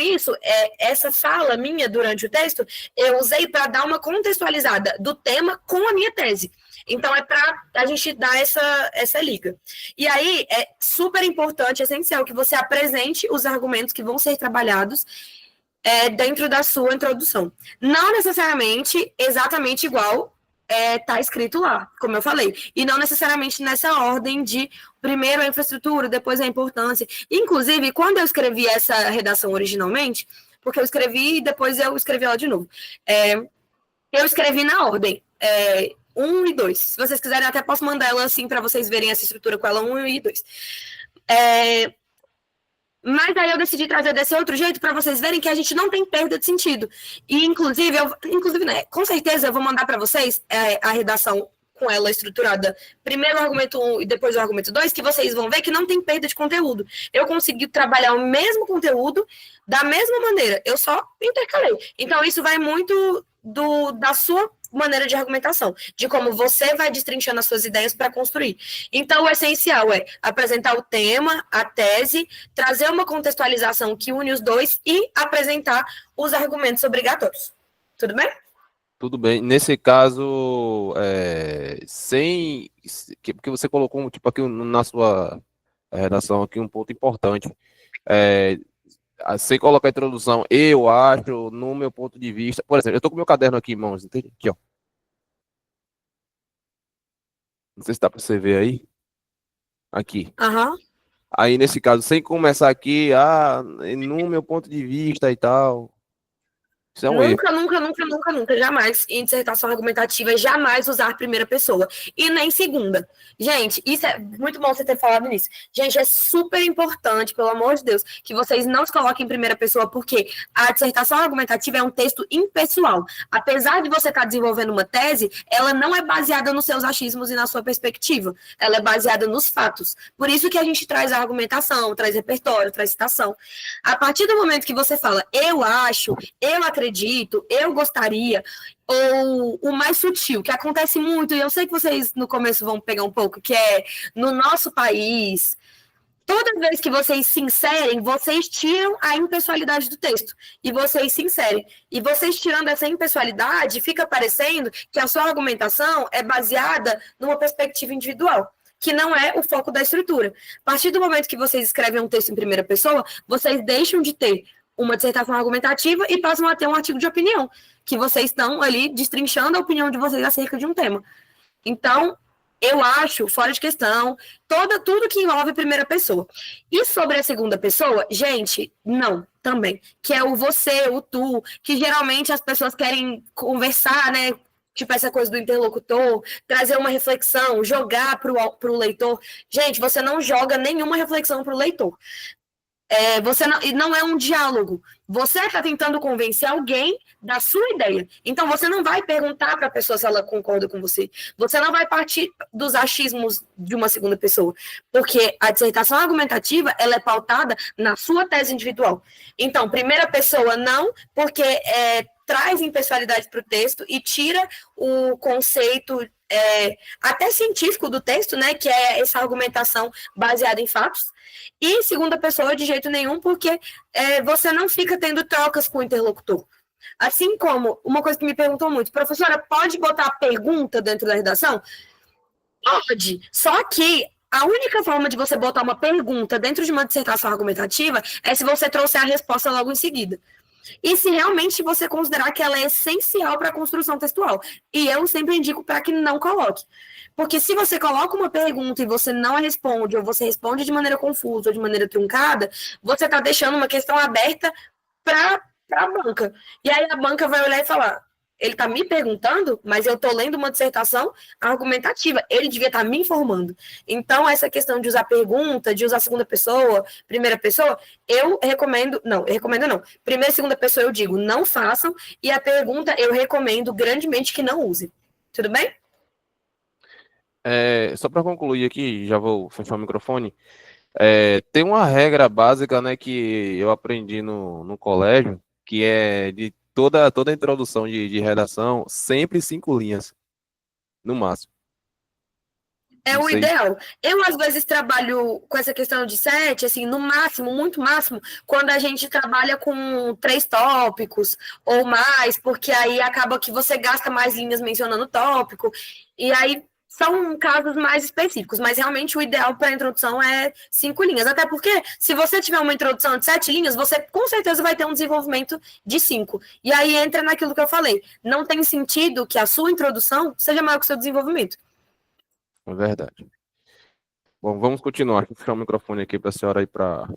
B: essa fala minha durante o texto, eu usei para dar uma contextualizada do tema com a minha tese. Então, é para a gente dar essa liga. E aí, é super importante, essencial, que você apresente os argumentos que vão ser trabalhados dentro da sua introdução. Não necessariamente exatamente igual tá escrito lá, como eu falei, e não necessariamente nessa ordem de primeiro a infraestrutura, depois a importância. Inclusive, quando eu escrevi essa redação originalmente, porque eu escrevi e depois eu escrevi ela de novo, eu escrevi na ordem 1 e 2. Se vocês quiserem, até posso mandar ela assim para vocês verem essa estrutura com ela 1 e 2. Mas aí eu decidi trazer desse outro jeito para vocês verem que a gente não tem perda de sentido. E, inclusive né, com certeza eu vou mandar para vocês a redação com ela estruturada, primeiro o argumento 1 e depois o argumento 2, que vocês vão ver que não tem perda de conteúdo. Eu consegui trabalhar o mesmo conteúdo da mesma maneira, eu só intercalei. Então, isso vai muito da sua maneira de argumentação, de como você vai destrinchando as suas ideias para construir. Então, o essencial é apresentar o tema, a tese, trazer uma contextualização que une os dois e apresentar os argumentos obrigatórios. Tudo bem?
E: Tudo bem. Nesse caso, porque você colocou tipo aqui na sua redação aqui um ponto importante. Sem colocar a introdução, eu acho, no meu ponto de vista. Por exemplo, eu estou com meu caderno aqui em mãos, entende? Aqui, ó. Não sei se dá para você ver aí. Aqui.
B: Aham.
E: Aí, nesse caso, sem começar aqui, no meu ponto de vista e tal. Isso é um erro.
B: Nunca, jamais, em dissertação argumentativa, jamais usar primeira pessoa. E nem segunda. Gente, isso é muito bom você ter falado nisso. Gente, é super importante, pelo amor de Deus, que vocês não se coloquem em primeira pessoa, porque a dissertação argumentativa é um texto impessoal. Apesar de você estar desenvolvendo uma tese, ela não é baseada nos seus achismos e na sua perspectiva. Ela é baseada nos fatos. Por isso que a gente traz a argumentação, traz repertório, traz citação. A partir do momento que você fala, eu acho, eu acredito, eu gostaria, ou o mais sutil, que acontece muito, e eu sei que vocês no começo vão pegar um pouco, que é no nosso país, toda vez que vocês se inserem, vocês tiram a impessoalidade do texto, e vocês se inserem. E vocês tirando essa impessoalidade, fica parecendo que a sua argumentação é baseada numa perspectiva individual, que não é o foco da estrutura. A partir do momento que vocês escrevem um texto em primeira pessoa, vocês deixam de ter uma dissertação argumentativa e passam a ter um artigo de opinião, que vocês estão ali destrinchando a opinião de vocês acerca de um tema. Então, eu acho, fora de questão, tudo que envolve primeira pessoa. E sobre a segunda pessoa, gente, não, também. Que é o você, o tu, que geralmente as pessoas querem conversar, né? Tipo, essa coisa do interlocutor, trazer uma reflexão, jogar para o leitor. Gente, você não joga nenhuma reflexão para o leitor. Você não é um diálogo. Você está tentando convencer alguém da sua ideia. Então, você não vai perguntar para a pessoa se ela concorda com você. Você não vai partir dos achismos de uma segunda pessoa. Porque a dissertação argumentativa, ela é pautada na sua tese individual. Então, primeira pessoa, não, porque traz impessoalidade para o texto e tira o conceito até científico do texto, né, que é essa argumentação baseada em fatos. E segunda pessoa, de jeito nenhum, porque você não fica tendo trocas com o interlocutor. Assim como, uma coisa que me perguntou muito, professora, pode botar pergunta dentro da redação? Pode, só que a única forma de você botar uma pergunta dentro de uma dissertação argumentativa é se você trouxer a resposta logo em seguida. E se realmente você considerar que ela é essencial para a construção textual. E eu sempre indico para que não coloque. Porque se você coloca uma pergunta e você não responde, ou você responde de maneira confusa, ou de maneira truncada, você está deixando uma questão aberta para a banca. E aí a banca vai olhar e falar, ele está me perguntando, mas eu estou lendo uma dissertação argumentativa, ele devia estar me informando. Então, essa questão de usar pergunta, de usar segunda pessoa, primeira pessoa, eu recomendo não. Primeira e segunda pessoa eu digo, não façam, e a pergunta eu recomendo grandemente que não use. Tudo bem?
E: Só para concluir aqui, já vou fechar o microfone. Tem uma regra básica, né, que eu aprendi no colégio, que é de toda introdução de redação, sempre 5 linhas, no máximo.
B: É
E: Não
B: o
E: sei.
B: ideal. Eu, às vezes, trabalho com essa questão de 7, assim, no máximo, muito máximo, quando a gente trabalha com 3 tópicos ou mais, porque aí acaba que você gasta mais linhas mencionando o tópico, e aí são casos mais específicos, mas realmente o ideal para a introdução é 5 linhas, até porque se você tiver uma introdução de 7 linhas, você com certeza vai ter um desenvolvimento de 5. E aí entra naquilo que eu falei, não tem sentido que a sua introdução seja maior que o seu desenvolvimento.
E: É verdade. Bom, vamos continuar. Deixa eu fechar o microfone aqui para a senhora ir para...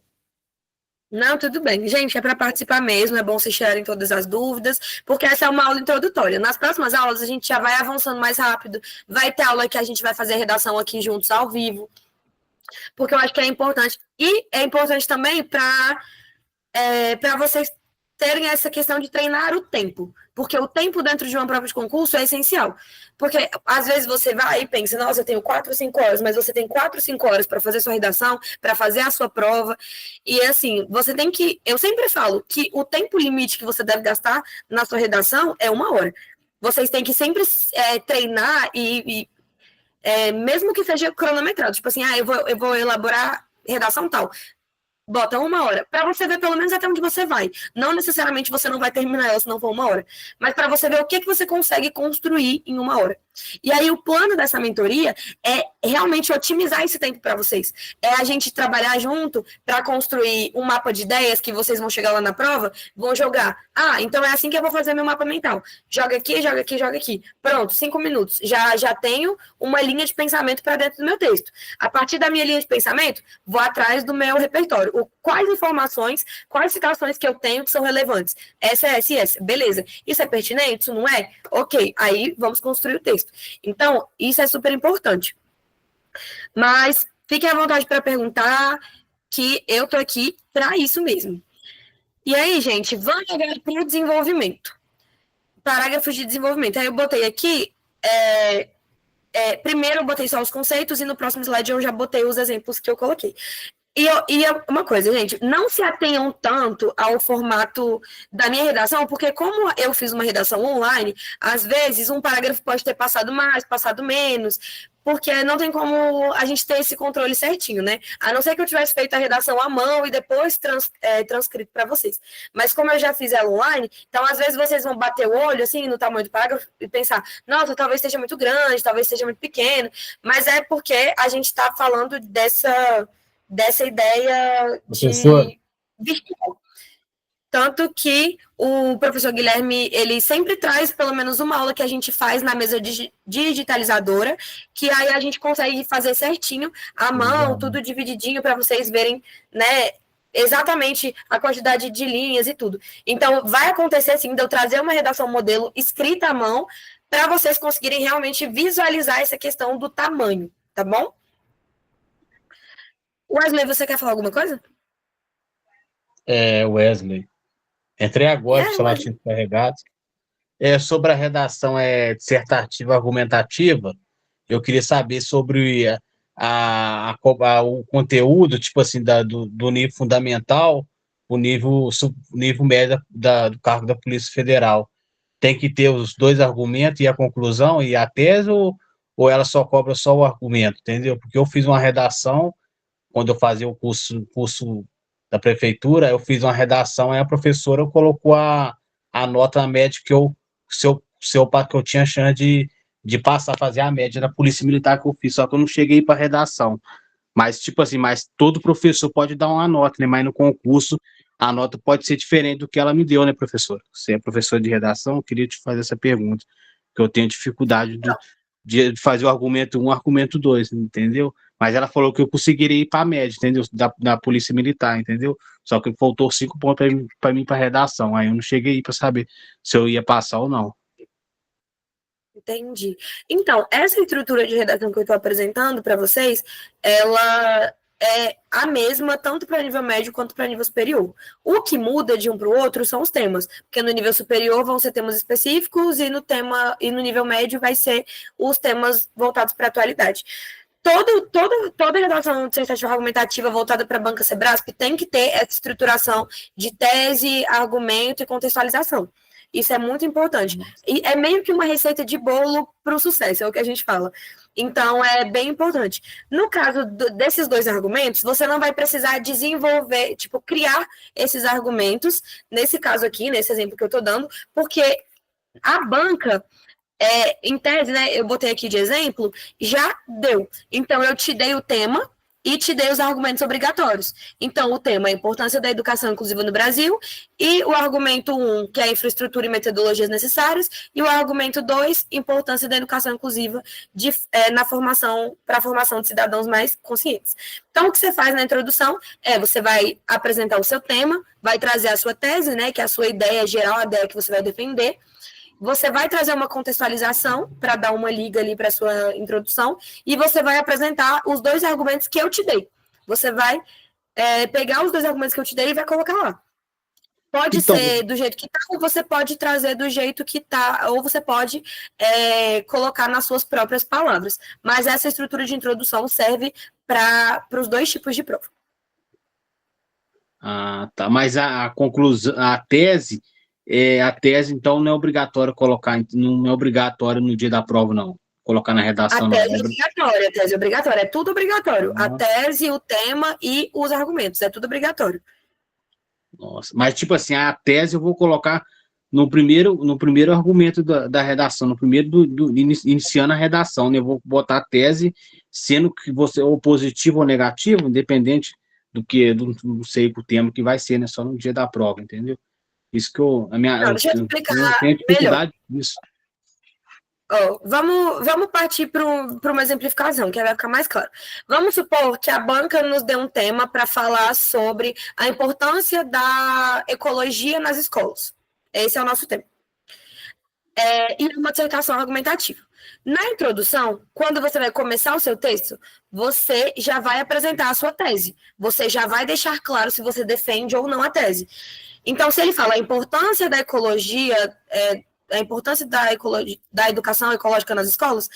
B: Não, tudo bem. Gente, é para participar mesmo, é bom vocês tirarem todas as dúvidas, porque essa é uma aula introdutória. Nas próximas aulas, a gente já vai avançando mais rápido. Vai ter aula que a gente vai fazer a redação aqui juntos ao vivo, porque eu acho que é importante. E é importante também para vocês terem essa questão de treinar o tempo, porque o tempo dentro de uma prova de concurso é essencial. Porque às vezes você vai e pensa, nossa, eu tenho 4, 5 horas, mas você tem 4, 5 horas para fazer sua redação, para fazer a sua prova. E assim, você tem que. Eu sempre falo que o tempo limite que você deve gastar na sua redação é 1 hora. Vocês têm que sempre treinar mesmo que seja cronometrado, tipo assim, eu vou elaborar redação tal. Bota 1 hora, para você ver pelo menos até onde você vai. Não necessariamente você não vai terminar ela se não for 1 hora, mas para você ver o que você consegue construir em 1 hora. E aí o plano dessa mentoria é realmente otimizar esse tempo para vocês. É a gente trabalhar junto para construir um mapa de ideias que vocês vão chegar lá na prova, vão jogar. Então é assim que eu vou fazer meu mapa mental. Joga aqui, joga aqui, joga aqui. Pronto, 5 minutos. Já tenho uma linha de pensamento para dentro do meu texto. A partir da minha linha de pensamento, vou atrás do meu repertório. Quais informações, quais citações que eu tenho que são relevantes? Essa. Beleza. Isso é pertinente? Isso não é? Ok. Aí vamos construir o texto. Então, isso é super importante. Mas fiquem à vontade para perguntar, que eu tô aqui para isso mesmo. E aí, gente, vamos agora para o desenvolvimento. Parágrafos de desenvolvimento. Aí eu botei aqui... primeiro eu botei só os conceitos e no próximo slide eu já botei os exemplos que eu coloquei. E uma coisa, gente, não se atenham tanto ao formato da minha redação, porque como eu fiz uma redação online, às vezes um parágrafo pode ter passado mais, passado menos, porque não tem como a gente ter esse controle certinho, né? A não ser que eu tivesse feito a redação à mão e depois transcrito para vocês. Mas como eu já fiz ela online, então às vezes vocês vão bater o olho, assim, no tamanho do parágrafo e pensar, nossa, talvez esteja muito grande, talvez esteja muito pequeno, mas é porque a gente está falando dessa ideia de virtual. Tanto que o professor Guilherme, ele sempre traz pelo menos uma aula que a gente faz na mesa digitalizadora, que aí a gente consegue fazer certinho, à mão, tudo divididinho, para vocês verem, né, exatamente a quantidade de linhas e tudo. Então, vai acontecer, assim, de eu trazer uma redação modelo escrita à mão, para vocês conseguirem realmente visualizar essa questão do tamanho, tá bom? Wesley, você quer falar alguma coisa?
F: Wesley. Entrei agora para o celular tinha carregado. Sobre a redação dissertativa argumentativa, eu queria saber sobre o conteúdo, tipo assim, do nível fundamental, o nível médio do cargo da Polícia Federal. Tem que ter os 2 argumentos e a conclusão e a tese, ou ela só cobra só o argumento, entendeu? Porque eu fiz uma redação, quando eu fazia o curso da prefeitura, eu fiz uma redação, aí a professora colocou a nota média que eu tinha chance de passar, fazer a média da Polícia Militar que eu fiz, só que eu não cheguei para redação. Mas, tipo assim, todo professor pode dar uma nota, né? Mas no concurso, a nota pode ser diferente do que ela me deu, né, professor? Você é professor de redação, eu queria te fazer essa pergunta, que eu tenho dificuldade de fazer o argumento 1, argumento 2, entendeu? Mas ela falou que eu conseguiria ir para a média, entendeu? Da Polícia Militar, entendeu? Só que faltou 5 pontos para mim para redação. Aí eu não cheguei para saber se eu ia passar ou não.
B: Entendi. Então, essa estrutura de redação que eu estou apresentando para vocês, ela é a mesma tanto para nível médio quanto para nível superior. O que muda de um para o outro são os temas, porque no nível superior vão ser temas específicos e no nível médio vai ser os temas voltados para a atualidade. Toda redação dissertativa argumentativa voltada para a banca Sebrasp tem que ter essa estruturação de tese, argumento e contextualização. Isso é muito importante. E é meio que uma receita de bolo para o sucesso, é o que a gente fala. Então, é bem importante. No caso desses dois argumentos, você não vai precisar desenvolver, criar esses argumentos, nesse caso aqui, nesse exemplo que eu estou dando, porque a banca, em tese, né, eu botei aqui de exemplo, já deu. Então, eu te dei o tema e te dei os argumentos obrigatórios. Então, o tema é a importância da educação inclusiva no Brasil, e o argumento 1, que é a infraestrutura e metodologias necessárias, e o argumento 2, importância da educação inclusiva para a formação de cidadãos mais conscientes. Então, o que você faz na introdução você vai apresentar o seu tema, vai trazer a sua tese, né, que é a sua ideia geral, a ideia que você vai defender. Você vai trazer uma contextualização para dar uma liga ali para a sua introdução, e você vai apresentar os dois argumentos que eu te dei. Você vai pegar os dois argumentos que eu te dei e vai colocar lá. Pode ser do jeito que está, ou você pode trazer do jeito que está, ou você pode colocar nas suas próprias palavras. Mas essa estrutura de introdução serve para os dois tipos de prova.
F: Ah, tá. Mas a conclusão, a tese, então, não é obrigatório colocar, não é obrigatório no dia da prova, não. Colocar na redação,
B: a tese é obrigatória, a tese é obrigatória, é tudo obrigatório.
F: Nossa.
B: A tese, o tema e os argumentos, é tudo obrigatório.
F: Nossa, mas a tese eu vou colocar no primeiro argumento da redação, no primeiro iniciando a redação, né? Eu vou botar a tese, sendo que você ou positivo ou negativo, independente não sei o tema que vai ser, né? Só no dia da prova, entendeu? Isso que
B: deixa eu explicar
F: eu tenho dificuldade disso.
B: Vamos partir para uma exemplificação, que vai ficar mais claro. Vamos supor que a banca nos dê um tema para falar sobre a importância da ecologia nas escolas. Esse é o nosso tema. E uma dissertação argumentativa. Na introdução, quando você vai começar o seu texto, você já vai apresentar a sua tese. Você já vai deixar claro se você defende ou não a tese. Então, se ele fala a importância da ecologia, a importância da educação ecológica nas escolas,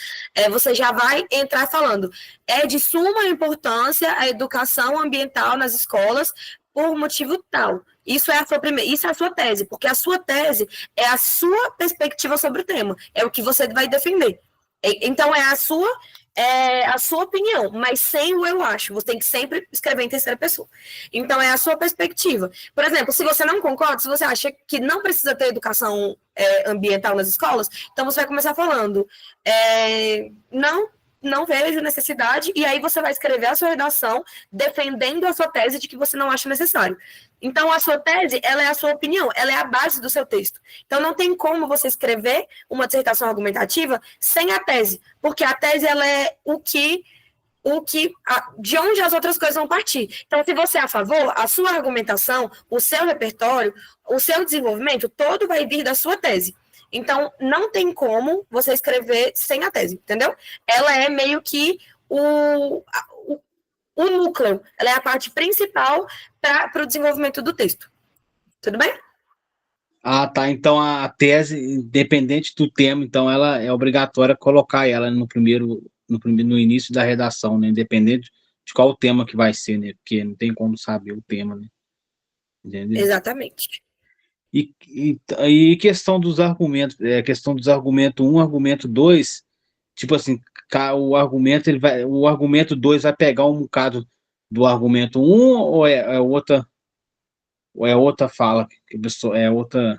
B: você já vai entrar falando. É de suma importância a educação ambiental nas escolas por motivo tal. Isso é a sua tese, porque a sua tese é a sua perspectiva sobre o tema, é o que você vai defender. Então, é a sua opinião, mas sem o eu acho. Você tem que sempre escrever em terceira pessoa. Então, é a sua perspectiva. Por exemplo, se você não concorda, se você acha que não precisa ter educação ambiental nas escolas, então você vai começar falando não vejo necessidade, e aí você vai escrever a sua redação defendendo a sua tese de que você não acha necessário. Então, a sua tese, ela é a sua opinião, ela é a base do seu texto. Então, não tem como você escrever uma dissertação argumentativa sem a tese, porque a tese, ela é de onde as outras coisas vão partir. Então, se você é a favor, a sua argumentação, o seu repertório, o seu desenvolvimento, todo vai vir da sua tese. Então, não tem como você escrever sem a tese, entendeu? Ela é meio que o núcleo, ela é a parte principal para o desenvolvimento do texto. Tudo bem?
F: Ah, tá. Então, a tese, independente do tema, então, ela é obrigatória colocar ela no início da redação, né? Independente de qual o tema que vai ser, né? Porque não tem como saber o tema, né? Entendeu?
B: Exatamente.
F: E questão dos argumentos, questão dos argumentos 1, argumento 2, tipo assim, o argumento 2 vai pegar um bocado do argumento 1, ou é outra fala, é outra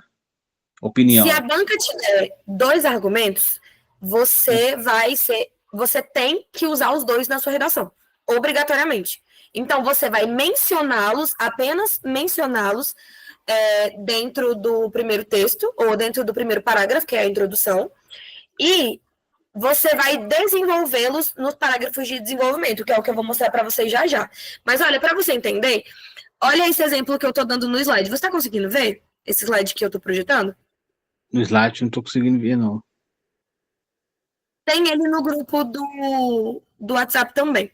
F: opinião?
B: Se a banca te der 2 argumentos, você tem que usar os 2 na sua redação, obrigatoriamente. Então, você vai mencioná-los, apenas mencioná-los, dentro do primeiro texto, ou dentro do primeiro parágrafo, que é a introdução, e você vai desenvolvê-los nos parágrafos de desenvolvimento, que é o que eu vou mostrar para vocês já já. Mas olha, para você entender, olha esse exemplo que eu estou dando no slide. Você está conseguindo ver esse slide que eu estou projetando?
F: No slide não estou conseguindo ver, não.
B: Tem ele no grupo do WhatsApp também.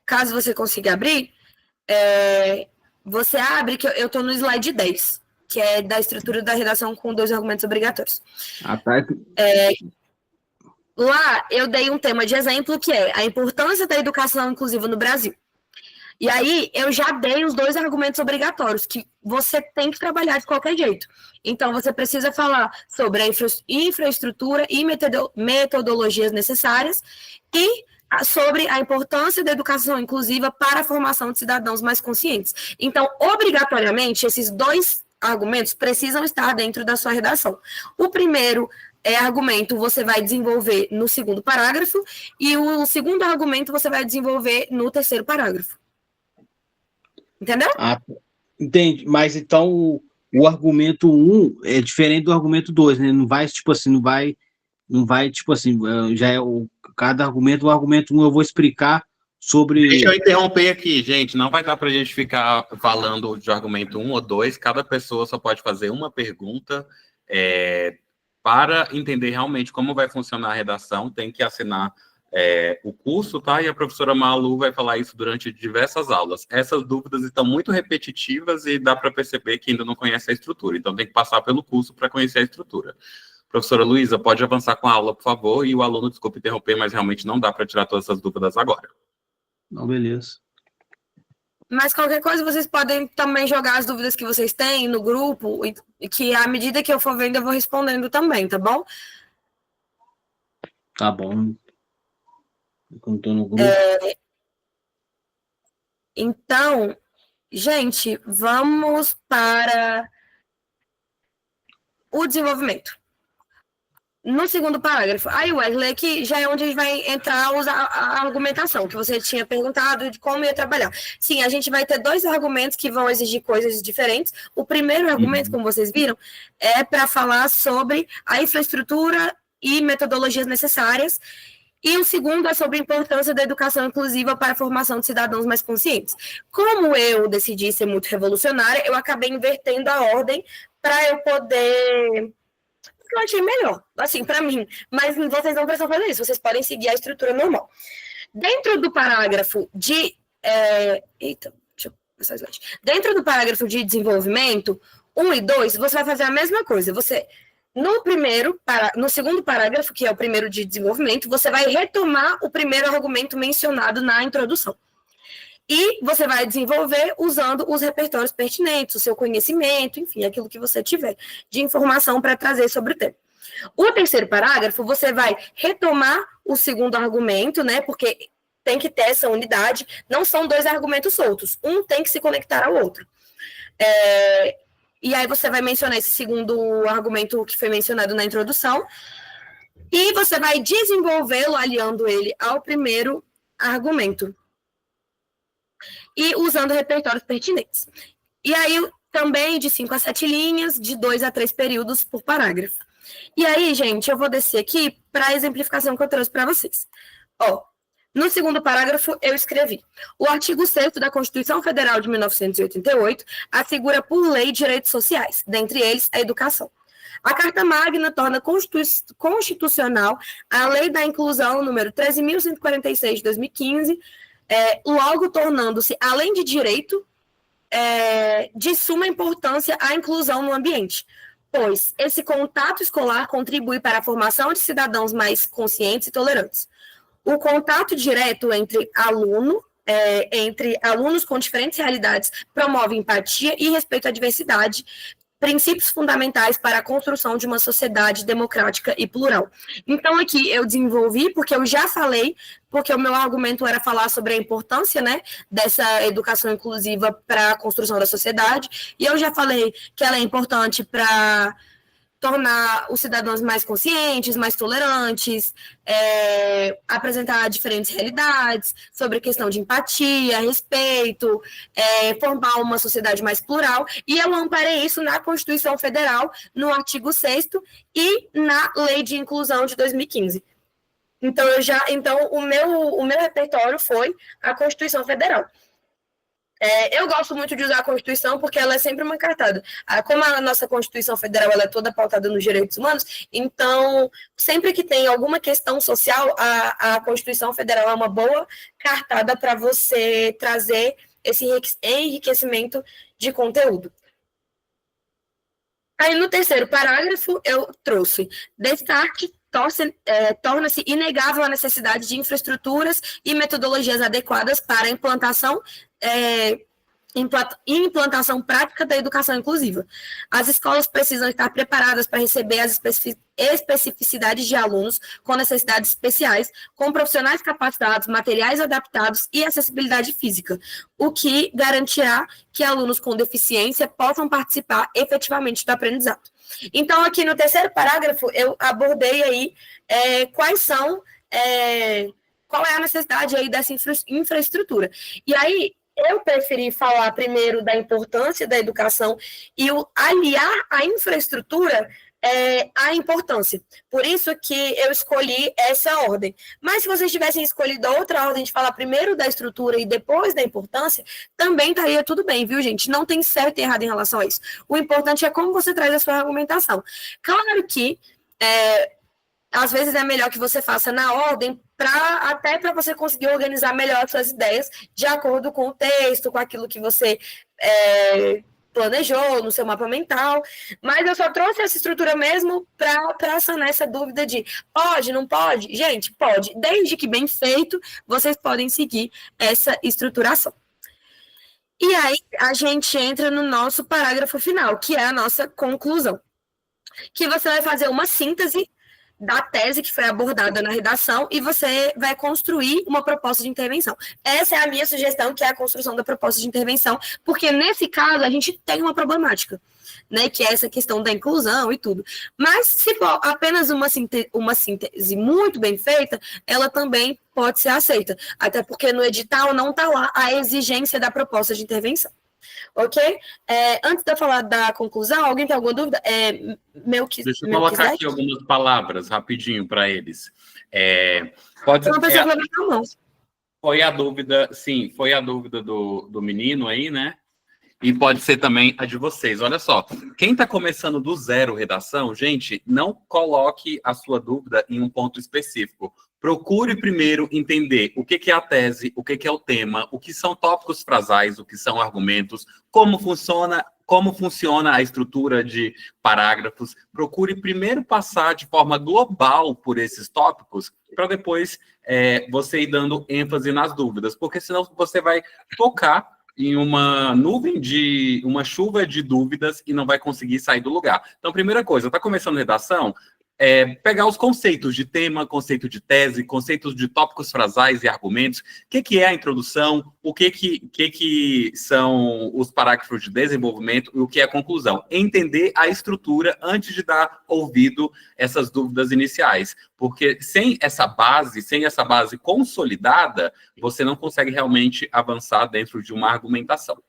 B: Caso você consiga abrir, você abre, que eu estou no slide 10, que é da estrutura da redação com 2 argumentos obrigatórios. Lá, eu dei um tema de exemplo, que é a importância da educação inclusiva no Brasil. E aí, eu já dei os 2 argumentos obrigatórios, que você tem que trabalhar de qualquer jeito. Então, você precisa falar sobre a infraestrutura e metodologias necessárias e sobre a importância da educação inclusiva para a formação de cidadãos mais conscientes. Então, obrigatoriamente, esses 2 argumentos precisam estar dentro da sua redação. O primeiro argumento você vai desenvolver no 2º parágrafo e o segundo argumento você vai desenvolver no 3º parágrafo. Entendeu?
F: Entendi. Mas então o argumento 1 é diferente do argumento 2, né? Não vai, tipo assim, já é cada argumento, o argumento 1 eu vou explicar sobre...
A: Deixa eu interromper aqui, gente, não vai dar para a gente ficar falando de argumento 1 ou 2, cada pessoa só pode fazer uma pergunta, para entender realmente como vai funcionar a redação, tem que assinar o curso, tá? E a professora Malu vai falar isso durante diversas aulas. Essas dúvidas estão muito repetitivas e dá para perceber que ainda não conhece a estrutura, então tem que passar pelo curso para conhecer a estrutura. Professora Luísa, pode avançar com a aula, por favor, e o aluno, desculpe interromper, mas realmente não dá para tirar todas essas dúvidas agora.
F: Não, beleza.
B: Mas qualquer coisa, vocês podem também jogar as dúvidas que vocês têm no grupo, e que à medida que eu for vendo, eu vou respondendo também, tá bom?
F: Tá bom. Eu tô no grupo.
B: Então, gente, vamos para o desenvolvimento. No 2º parágrafo, aí Wesley, aqui já é onde a gente vai entrar a argumentação, que você tinha perguntado de como ia trabalhar. Sim, a gente vai ter 2 argumentos que vão exigir coisas diferentes. O primeiro argumento, como vocês viram, é para falar sobre a infraestrutura e metodologias necessárias. E o segundo é sobre a importância da educação inclusiva para a formação de cidadãos mais conscientes. Como eu decidi ser muito revolucionária, eu acabei invertendo a ordem para eu poder... que eu achei melhor, assim, para mim. Mas vocês não precisam fazer isso, vocês podem seguir a estrutura normal. Dentro do parágrafo de... Dentro do parágrafo de desenvolvimento, 1 e 2, você vai fazer a mesma coisa. Você, no 2º parágrafo, que é o primeiro de desenvolvimento, você vai retomar o primeiro argumento mencionado na introdução. E você vai desenvolver usando os repertórios pertinentes, o seu conhecimento, enfim, aquilo que você tiver de informação para trazer sobre o tema. O 3º parágrafo, você vai retomar o 2º argumento, né? Porque tem que ter essa unidade, não são 2 argumentos soltos, um tem que se conectar ao outro. E aí você vai mencionar esse 2º argumento que foi mencionado na introdução, e você vai desenvolvê-lo aliando ele ao primeiro argumento. E usando repertórios pertinentes. E aí, também de 5 a 7 linhas, de 2 a 3 períodos por parágrafo. E aí, gente, eu vou descer aqui para a exemplificação que eu trouxe para vocês. No 2º parágrafo, eu escrevi: o artigo 6º da Constituição Federal de 1988 assegura por lei direitos sociais, dentre eles a educação. A Carta Magna torna constitucional a Lei da Inclusão, número 13.146 de 2015, logo tornando-se, além de direito, de suma importância a inclusão no ambiente, pois esse contato escolar contribui para a formação de cidadãos mais conscientes e tolerantes. O contato direto entre alunos com diferentes realidades promove empatia e respeito à diversidade, princípios fundamentais para a construção de uma sociedade democrática e plural. Então, aqui eu desenvolvi, porque eu já falei, porque o meu argumento era falar sobre a importância, né, dessa educação inclusiva para a construção da sociedade, e eu já falei que ela é importante para tornar os cidadãos mais conscientes, mais tolerantes, apresentar diferentes realidades, sobre questão de empatia, respeito, formar uma sociedade mais plural, e eu amparei isso na Constituição Federal, no artigo 6º, e na Lei de Inclusão de 2015. Então o meu repertório foi a Constituição Federal. Eu gosto muito de usar a Constituição porque ela é sempre uma cartada. Como a nossa Constituição Federal ela é toda pautada nos direitos humanos, então, sempre que tem alguma questão social, a Constituição Federal é uma boa cartada para você trazer esse enriquecimento de conteúdo. Aí, no terceiro parágrafo, eu trouxe destaque torna-se inegável a necessidade de infraestruturas e metodologias adequadas para a implantação prática da educação inclusiva. As escolas precisam estar preparadas para receber as especificidades de alunos com necessidades especiais, com profissionais capacitados, materiais adaptados e acessibilidade física, o que garantirá que alunos com deficiência possam participar efetivamente do aprendizado. Então, aqui no terceiro parágrafo, eu abordei aí qual é a necessidade aí dessa infraestrutura. E aí, eu preferi falar primeiro da importância da educação e aliar a infraestrutura à importância. Por isso que eu escolhi essa ordem. Mas se vocês tivessem escolhido outra ordem de falar primeiro da estrutura e depois da importância, também estaria tudo bem, viu, gente? Não tem certo e errado em relação a isso. O importante é como você traz a sua argumentação. Claro que às vezes é melhor que você faça na ordem, até para você conseguir organizar melhor as suas ideias, de acordo com o texto, com aquilo que você planejou no seu mapa mental. Mas eu só trouxe essa estrutura mesmo para sanar essa dúvida de pode, não pode? Gente, pode. Desde que bem feito, vocês podem seguir essa estruturação. E aí, a gente entra no nosso parágrafo final, que é a nossa conclusão. Que você vai fazer uma síntese da tese que foi abordada na redação e você vai construir uma proposta de intervenção. Essa é a minha sugestão, que é a construção da proposta de intervenção, porque nesse caso a gente tem uma problemática, né, que é essa questão da inclusão e tudo. Mas se for apenas uma síntese muito bem feita, ela também pode ser aceita, até porque no edital não está lá a exigência da proposta de intervenção. Ok? Antes de eu falar da conclusão, alguém tem alguma dúvida?
A: Deixa eu colocar aqui algumas palavras rapidinho para eles. Pode
B: uma pessoa levantar a mão.
A: Foi a dúvida, sim, foi a dúvida do menino aí, né? E pode ser também a de vocês. Olha só, quem está começando do zero redação, gente, não coloque a sua dúvida em um ponto específico. Procure primeiro entender o que é a tese, o que é o tema, o que são tópicos frasais, o que são argumentos, como funciona a estrutura de parágrafos. Procure primeiro passar de forma global por esses tópicos, para depois você ir dando ênfase nas dúvidas, porque senão você vai focar em uma chuva de dúvidas e não vai conseguir sair do lugar. Então, primeira coisa, está começando redação, pegar os conceitos de tema, conceito de tese, conceitos de tópicos frasais e argumentos, o que é a introdução, o que são os parágrafos de desenvolvimento e o que é a conclusão. Entender a estrutura antes de dar ouvido a essas dúvidas iniciais, porque sem essa base consolidada, você não consegue realmente avançar dentro de uma argumentação.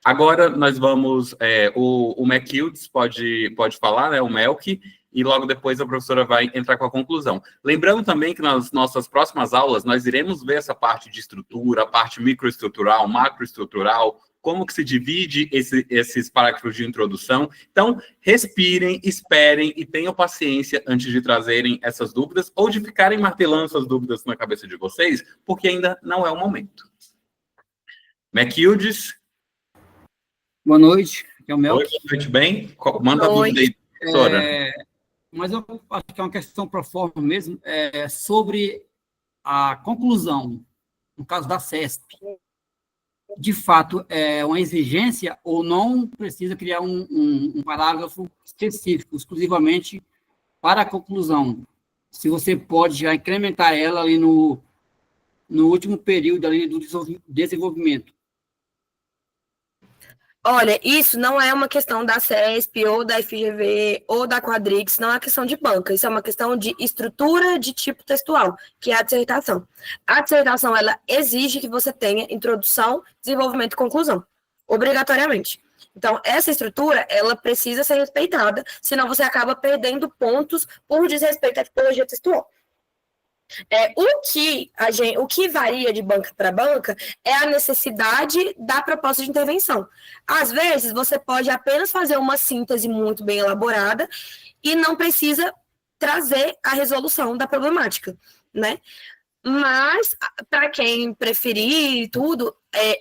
A: Agora nós vamos, o McKildes pode falar, né, o Melk, e logo depois a professora vai entrar com a conclusão. Lembrando também que nas nossas próximas aulas nós iremos ver essa parte de estrutura, a parte microestrutural, macroestrutural, como que se divide esses parágrafos de introdução. Então, respirem, esperem e tenham paciência antes de trazerem essas dúvidas ou de ficarem martelando essas dúvidas na cabeça de vocês, porque ainda não é o momento. McKildes.
G: Boa noite, aqui é o Melk.
A: Oi, boa noite, bem? Manda a dúvida aí, professora.
G: Mas eu acho que é uma questão pro forma mesmo, sobre a conclusão, no caso da CESP. De fato, é uma exigência ou não precisa criar um parágrafo específico, exclusivamente para a conclusão? Se você pode já incrementar ela ali no último período ali do desenvolvimento.
B: Olha, isso não é uma questão da CESP, ou da FGV, ou da Quadrix, não é uma questão de banca, isso é uma questão de estrutura de tipo textual, que é a dissertação. A dissertação, ela exige que você tenha introdução, desenvolvimento e conclusão, obrigatoriamente. Então, essa estrutura, ela precisa ser respeitada, senão você acaba perdendo pontos por desrespeito à tipologia textual. O que varia de banca para banca é a necessidade da proposta de intervenção. Às vezes, você pode apenas fazer uma síntese muito bem elaborada e não precisa trazer a resolução da problemática, né? Mas, para quem preferir e tudo,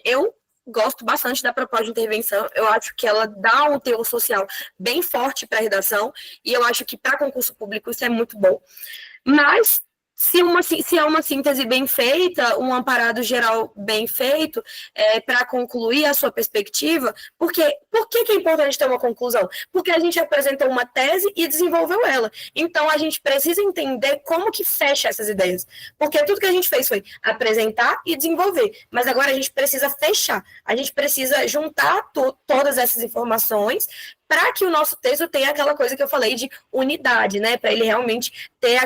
B: eu gosto bastante da proposta de intervenção. Eu acho que ela dá um teor social bem forte para a redação, e eu acho que para concurso público isso é muito bom. Mas, se é uma síntese bem feita, um amparado geral bem feito, para concluir a sua perspectiva, por que é importante ter uma conclusão? Porque a gente apresentou uma tese e desenvolveu ela. Então, a gente precisa entender como que fecha essas ideias. Porque tudo que a gente fez foi apresentar e desenvolver. Mas agora a gente precisa fechar. A gente precisa juntar todas essas informações para que o nosso texto tenha aquela coisa que eu falei de unidade, né? Para ele realmente ter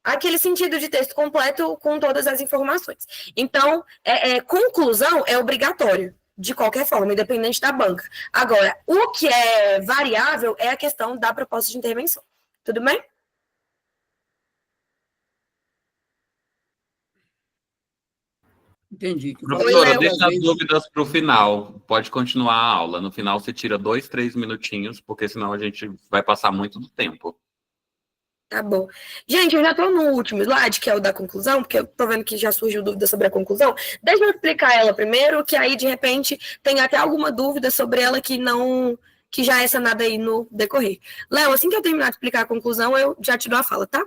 B: aquele sentido de texto completo com todas as informações. Então, conclusão é obrigatório, de qualquer forma, independente da banca. Agora, o que é variável é a questão da proposta de intervenção. Tudo bem?
G: Entendi.
A: Professora, deixa as dúvidas para o final. Pode continuar a aula. No final você tira 2, 3 minutinhos, porque senão a gente vai passar muito do tempo.
B: Tá bom. Gente, eu já estou no último slide, que é o da conclusão, porque eu estou vendo que já surgiu dúvida sobre a conclusão. Deixa eu explicar ela primeiro, que aí, de repente, tem até alguma dúvida sobre ela que já é sanada aí no decorrer. Léo, assim que eu terminar de explicar a conclusão, eu já te dou a fala, tá?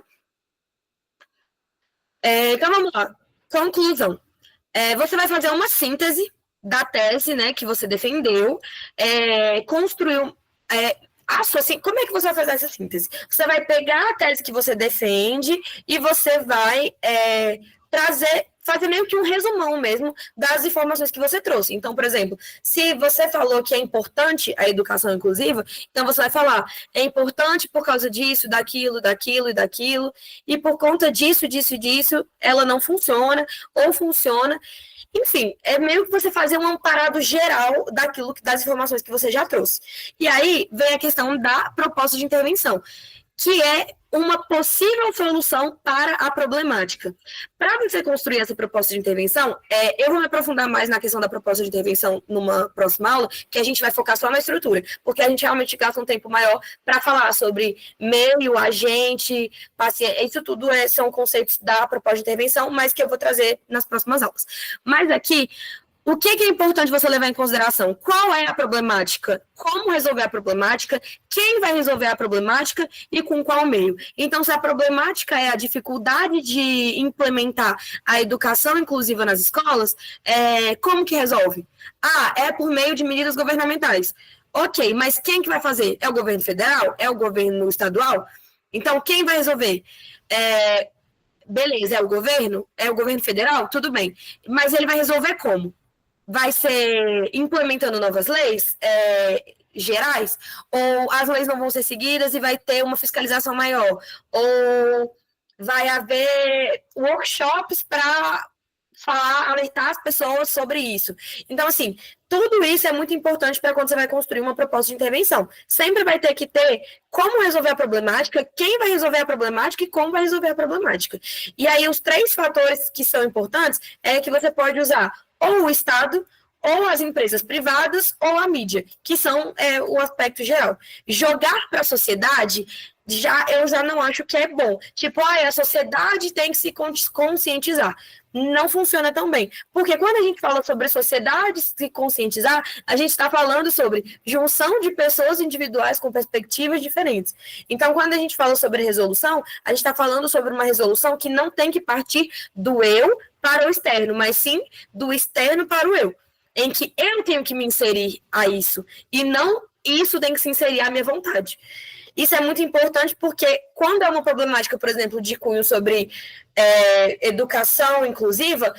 B: Então, vamos lá. Conclusão. Você vai fazer uma síntese da tese, né, que você defendeu, construir... como é que você vai fazer essa síntese? Você vai pegar a tese que você defende e você vai fazer meio que um resumão mesmo das informações que você trouxe. Então, por exemplo, se você falou que é importante a educação inclusiva, então você vai falar, é importante por causa disso, daquilo, e por conta disso, ela não funciona, ou funciona. Enfim, é meio que você fazer um amparado geral das informações que você já trouxe. E aí vem a questão da proposta de intervenção, que é uma possível solução para a problemática. Para você construir essa proposta de intervenção, eu vou me aprofundar mais na questão da proposta de intervenção numa próxima aula, que a gente vai focar só na estrutura, porque a gente realmente gasta um tempo maior para falar sobre meio, agente, paciente, isso tudo são conceitos da proposta de intervenção, mas que eu vou trazer nas próximas aulas. Mas aqui, o que é importante você levar em consideração? Qual é a problemática? Como resolver a problemática? Quem vai resolver a problemática e com qual meio? Então, se a problemática é a dificuldade de implementar a educação inclusiva nas escolas, como que resolve? É por meio de medidas governamentais. Ok, mas quem que vai fazer? É o governo federal? É o governo estadual? Então, quem vai resolver? Beleza, é o governo federal? Tudo bem. Mas ele vai resolver como? Vai ser implementando novas leis gerais, ou as leis não vão ser seguidas e vai ter uma fiscalização maior, ou vai haver workshops para alertar as pessoas sobre isso. Então, assim, tudo isso é muito importante para quando você vai construir uma proposta de intervenção. Sempre vai ter que ter como resolver a problemática, quem vai resolver a problemática e como vai resolver a problemática. E aí, os 3 fatores que são importantes é que você pode usar ou o Estado, ou as empresas privadas, ou a mídia, que são o aspecto geral. Jogar para a sociedade, eu já não acho que é bom. Tipo, a sociedade tem que se conscientizar. Não funciona tão bem. Porque quando a gente fala sobre a sociedade se conscientizar, a gente está falando sobre junção de pessoas individuais com perspectivas diferentes. Então, quando a gente fala sobre resolução, a gente está falando sobre uma resolução que não tem que partir do eu para o externo, mas sim do externo para o eu, em que eu tenho que me inserir a isso, e não isso tem que se inserir à minha vontade. Isso é muito importante porque quando é uma problemática, por exemplo, de cunho sobre educação inclusiva,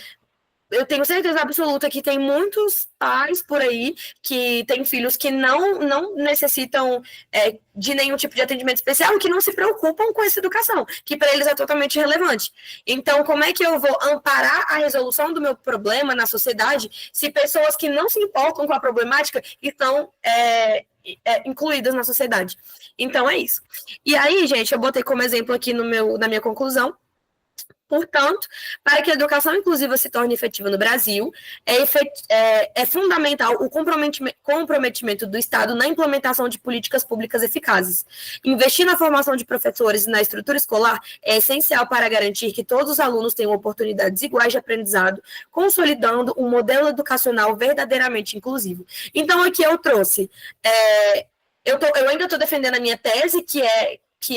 B: eu tenho certeza absoluta que tem muitos pais por aí que têm filhos que não necessitam de nenhum tipo de atendimento especial e que não se preocupam com essa educação, que para eles é totalmente irrelevante. Então, como é que eu vou amparar a resolução do meu problema na sociedade se pessoas que não se importam com a problemática estão incluídas na sociedade. Então, é isso. E aí, gente, eu botei como exemplo aqui na minha conclusão. Portanto, para que a educação inclusiva se torne efetiva no Brasil, é fundamental o comprometimento do Estado na implementação de políticas públicas eficazes. Investir na formação de professores e na estrutura escolar é essencial para garantir que todos os alunos tenham oportunidades iguais de aprendizado, consolidando um modelo educacional verdadeiramente inclusivo. Então, aqui eu trouxe... eu ainda estou defendendo a minha tese, que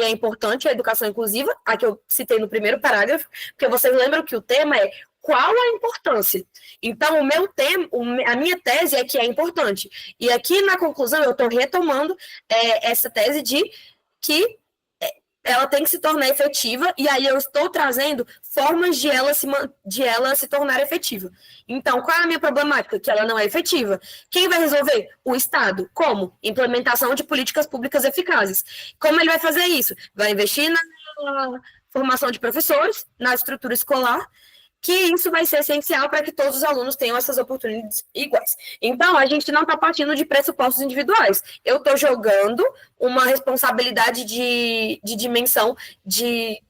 B: é importante a educação inclusiva, a que eu citei no primeiro parágrafo, porque vocês lembram que o tema é qual a importância. Então, a minha tese é que é importante. E aqui na conclusão eu estou retomando essa tese de que ela tem que se tornar efetiva, e aí eu estou trazendo formas de ela se tornar efetiva. Então, qual é a minha problemática? Que ela não é efetiva. Quem vai resolver? O Estado. Como? Implementação de políticas públicas eficazes. Como ele vai fazer isso? Vai investir na formação de professores, na estrutura escolar, que isso vai ser essencial para que todos os alunos tenham essas oportunidades iguais. Então, a gente não está partindo de pressupostos individuais. Eu estou jogando uma responsabilidade de dimensão de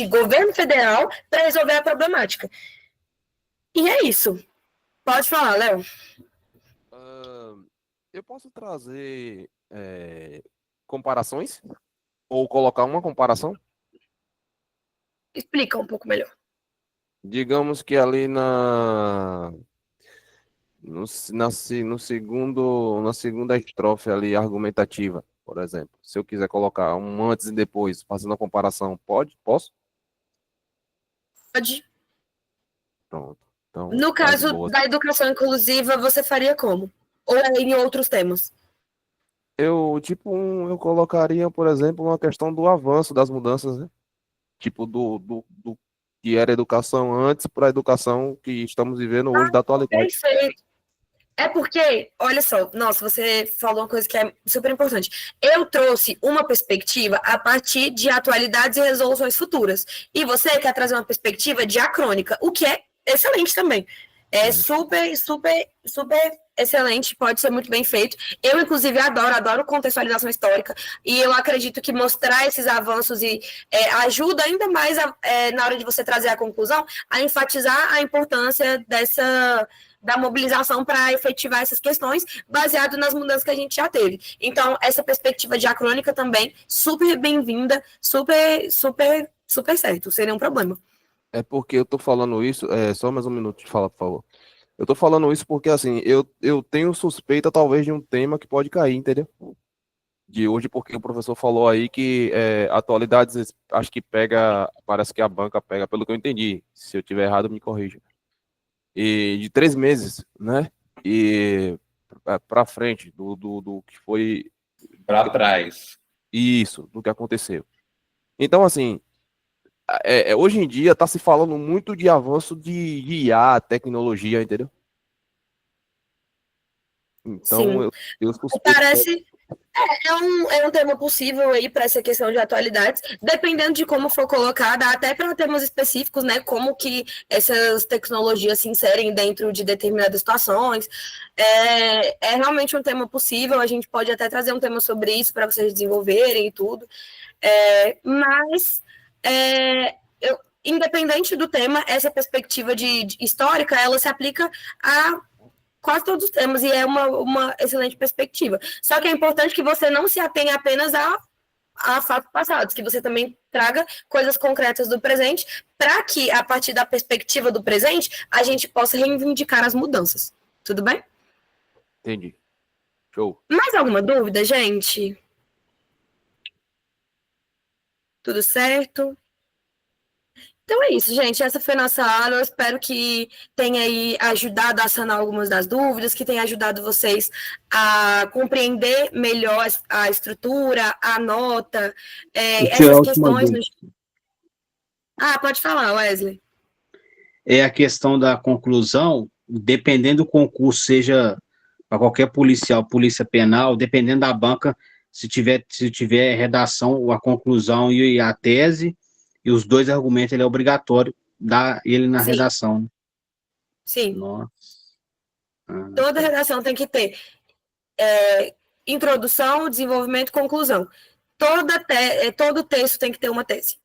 B: governo federal para resolver a problemática. E é isso. Pode falar, Léo.
E: Eu posso trazer comparações? Ou colocar uma comparação?
B: Explica um pouco melhor.
E: Digamos que ali na segunda estrofe ali, argumentativa, por exemplo. Se eu quiser colocar um antes e depois, fazendo a comparação, posso?
B: Pode.
E: Pronto. Então,
B: No caso da educação inclusiva, você faria como? Ou em outros temas?
E: Eu colocaria, por exemplo, uma questão do avanço das mudanças, né? Tipo, do que era educação antes para a educação que estamos vivendo hoje da atualidade.
B: Perfeito. É porque, olha só, nossa, você falou uma coisa que é super importante. Eu trouxe uma perspectiva a partir de atualidades e resoluções futuras. E você quer trazer uma perspectiva diacrônica, o que é excelente também. É super, super, super excelente, pode ser muito bem feito. Eu, inclusive, adoro contextualização histórica, e eu acredito que mostrar esses avanços ajuda ainda mais, na hora de você trazer a conclusão, a enfatizar a importância da mobilização para efetivar essas questões, baseado nas mudanças que a gente já teve. Então, essa perspectiva diacrônica também, super bem-vinda, super, super, super certo, sem nenhum problema.
E: É porque eu tô falando isso, só mais um minuto de fala, por favor. Eu tô falando isso porque, assim, eu tenho suspeita, talvez, de um tema que pode cair, entendeu? De hoje, porque o professor falou aí que atualidades, acho que parece que a banca pega, pelo que eu entendi. Se eu tiver errado, me corrija. E de 3 meses, né? E para frente do que foi...
A: Para trás.
E: Isso, do que aconteceu. Então, assim... hoje em dia está se falando muito de avanço de IA, tecnologia, entendeu? Então, eu suspeito...
B: Parece... É um tema possível aí para essa questão de atualidades, dependendo de como for colocada, até para temas específicos, né? Como que essas tecnologias se inserem dentro de determinadas situações. É realmente um tema possível, a gente pode até trazer um tema sobre isso para vocês desenvolverem e tudo. Mas independente do tema, essa perspectiva de histórica, ela se aplica a quase todos os temas, e é uma excelente perspectiva. Só que é importante que você não se atenha apenas a fatos passados, que você também traga coisas concretas do presente, para que, a partir da perspectiva do presente, a gente possa reivindicar as mudanças. Tudo bem?
E: Entendi. Show.
B: Mais alguma dúvida, gente? Tudo certo? Então é isso, gente. Essa foi a nossa aula. Eu espero que tenha aí ajudado a sanar algumas das dúvidas, que tenha ajudado vocês a compreender melhor a estrutura, a nota, essas questões. Pode falar, Wesley.
F: É a questão da conclusão, dependendo do concurso, seja para qualquer policial, polícia penal, dependendo da banca, se tiver redação, a conclusão e a tese, e os 2 argumentos, ele é obrigatório dar ele na redação.
B: Sim.
F: Nossa.
B: Toda redação tem que ter introdução, desenvolvimento, conclusão. Todo texto tem que ter uma tese.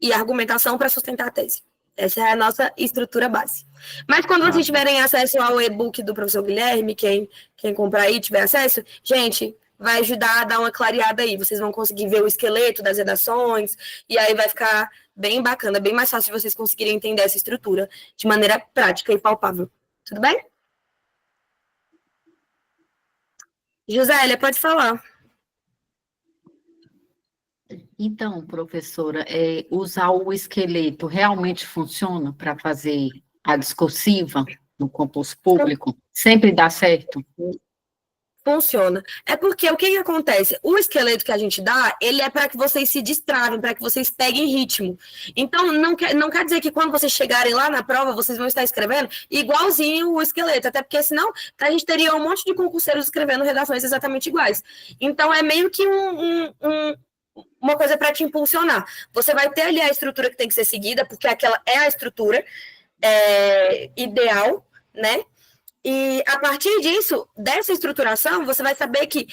B: E argumentação para sustentar a tese. Essa é a nossa estrutura base. Mas quando vocês tiverem acesso ao e-book do professor Guilherme, quem comprar aí tiver acesso, gente, vai ajudar a dar uma clareada aí. Vocês vão conseguir ver o esqueleto das redações, e aí vai ficar bem bacana, bem mais fácil de vocês conseguirem entender essa estrutura de maneira prática e palpável. Tudo bem? Josélia, pode falar.
H: Então, professora, usar o esqueleto realmente funciona para fazer a discursiva no concurso público? Sempre dá certo?
B: Funciona. É porque o que acontece? O esqueleto que a gente dá, ele é para que vocês se destravem, para que vocês peguem ritmo. Então, não quer dizer que quando vocês chegarem lá na prova, vocês vão estar escrevendo igualzinho o esqueleto, até porque senão a gente teria um monte de concurseiros escrevendo redações exatamente iguais. Então, é meio que uma coisa para te impulsionar. Você vai ter ali a estrutura que tem que ser seguida, porque aquela é a estrutura ideal, né? E a partir disso, dessa estruturação, você vai saber que,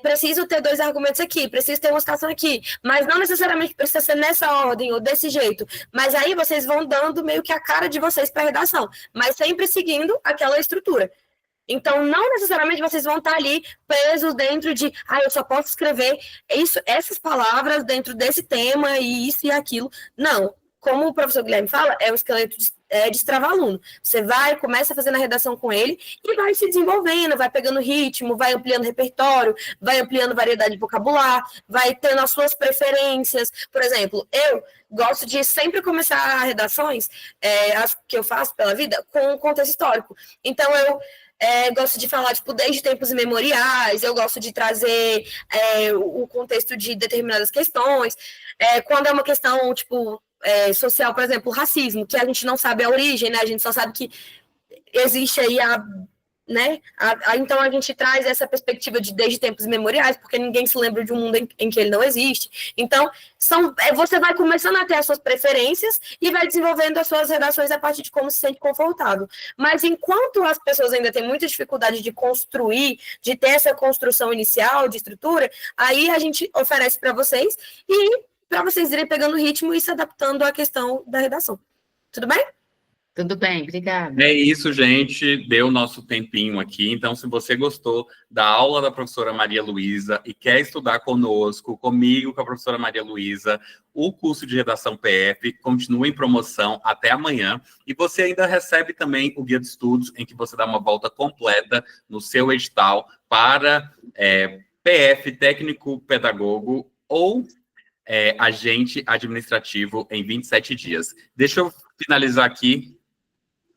B: preciso ter 2 argumentos aqui, preciso ter uma citação aqui, mas não necessariamente precisa ser nessa ordem ou desse jeito. Mas aí vocês vão dando meio que a cara de vocês para a redação, mas sempre seguindo aquela estrutura. Então, não necessariamente vocês vão estar ali presos dentro de, eu só posso escrever essas palavras dentro desse tema e isso e aquilo. Não. Como o professor Guilherme fala, é um esqueleto destravar aluno. Você começa fazendo a redação com ele e vai se desenvolvendo, vai pegando ritmo, vai ampliando repertório, vai ampliando variedade de vocabulário, vai tendo as suas preferências. Por exemplo, eu gosto de sempre começar redações, as que eu faço pela vida, com contexto histórico. Então, eu gosto de falar, desde tempos imemoriais, eu gosto de trazer o contexto de determinadas questões. Quando é uma questão, social, por exemplo, o racismo, que a gente não sabe a origem, né? A gente só sabe que existe aí então a gente traz essa perspectiva de desde tempos imemoriais, porque ninguém se lembra de um mundo em que ele não existe. Então, você vai começando a ter as suas preferências e vai desenvolvendo as suas redações a partir de como se sente confortável. Mas enquanto as pessoas ainda têm muita dificuldade de construir, de ter essa construção inicial de estrutura, aí a gente oferece para vocês e para vocês irem pegando ritmo e se adaptando à questão da redação. Tudo bem?
H: Tudo bem, obrigada.
A: É isso, gente. Deu o nosso tempinho aqui. Então, se você gostou da aula da professora Maria Luísa e quer estudar conosco, comigo, com a professora Maria Luísa, o curso de redação PF continua em promoção até amanhã. E você ainda recebe também o guia de estudos, em que você dá uma volta completa no seu edital para PF, técnico pedagogo ou agente administrativo em 27 dias. Deixa eu finalizar aqui.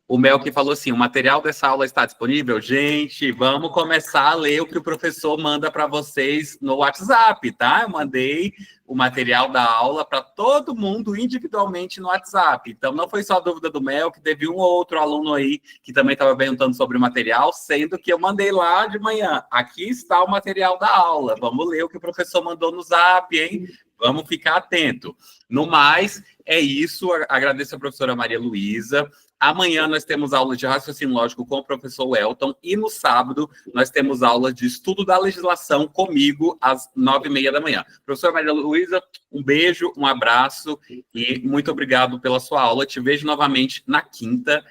A: O Melk falou assim, o material dessa aula está disponível? Gente, vamos começar a ler o que o professor manda para vocês no WhatsApp, tá? Eu mandei o material da aula para todo mundo individualmente no WhatsApp. Então, não foi só a dúvida do Melk, teve um ou outro aluno aí que também estava perguntando sobre o material, sendo que eu mandei lá de manhã. Aqui está o material da aula. Vamos ler o que o professor mandou no Zap, hein? Vamos ficar atento. No mais, é isso. Agradeço a professora Maria Luísa. Amanhã nós temos aula de raciocínio lógico com o professor Welton e no sábado nós temos aula de estudo da legislação comigo às 9h30 da manhã. Professora Maria Luísa, um beijo, um abraço e muito obrigado pela sua aula. Te vejo novamente na quinta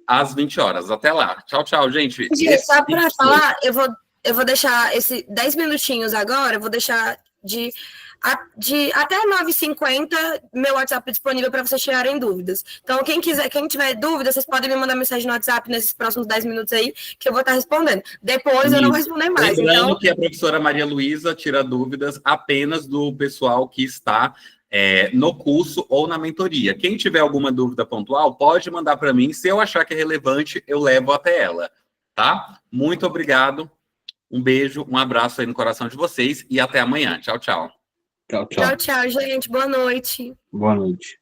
A: às 20 horas. Até lá. Tchau, tchau, gente.
B: Só para falar, eu vou deixar esses 10 minutinhos agora, eu vou deixar de até 9h50, meu WhatsApp é disponível para vocês tirarem dúvidas. Então, quem tiver dúvidas, vocês podem me mandar mensagem no WhatsApp nesses próximos 10 minutos aí, que eu vou estar respondendo. Depois eu não vou responder mais.
A: Lembrando que a professora Maria Luísa tira dúvidas apenas do pessoal que está no curso ou na mentoria. Quem tiver alguma dúvida pontual, pode mandar para mim. Se eu achar que é relevante, eu levo até ela. Tá? Muito obrigado. Um beijo, um abraço aí no coração de vocês e até amanhã. Tchau, tchau.
F: Tchau, tchau.
B: Tchau, tchau, gente. Boa noite.
F: Boa noite.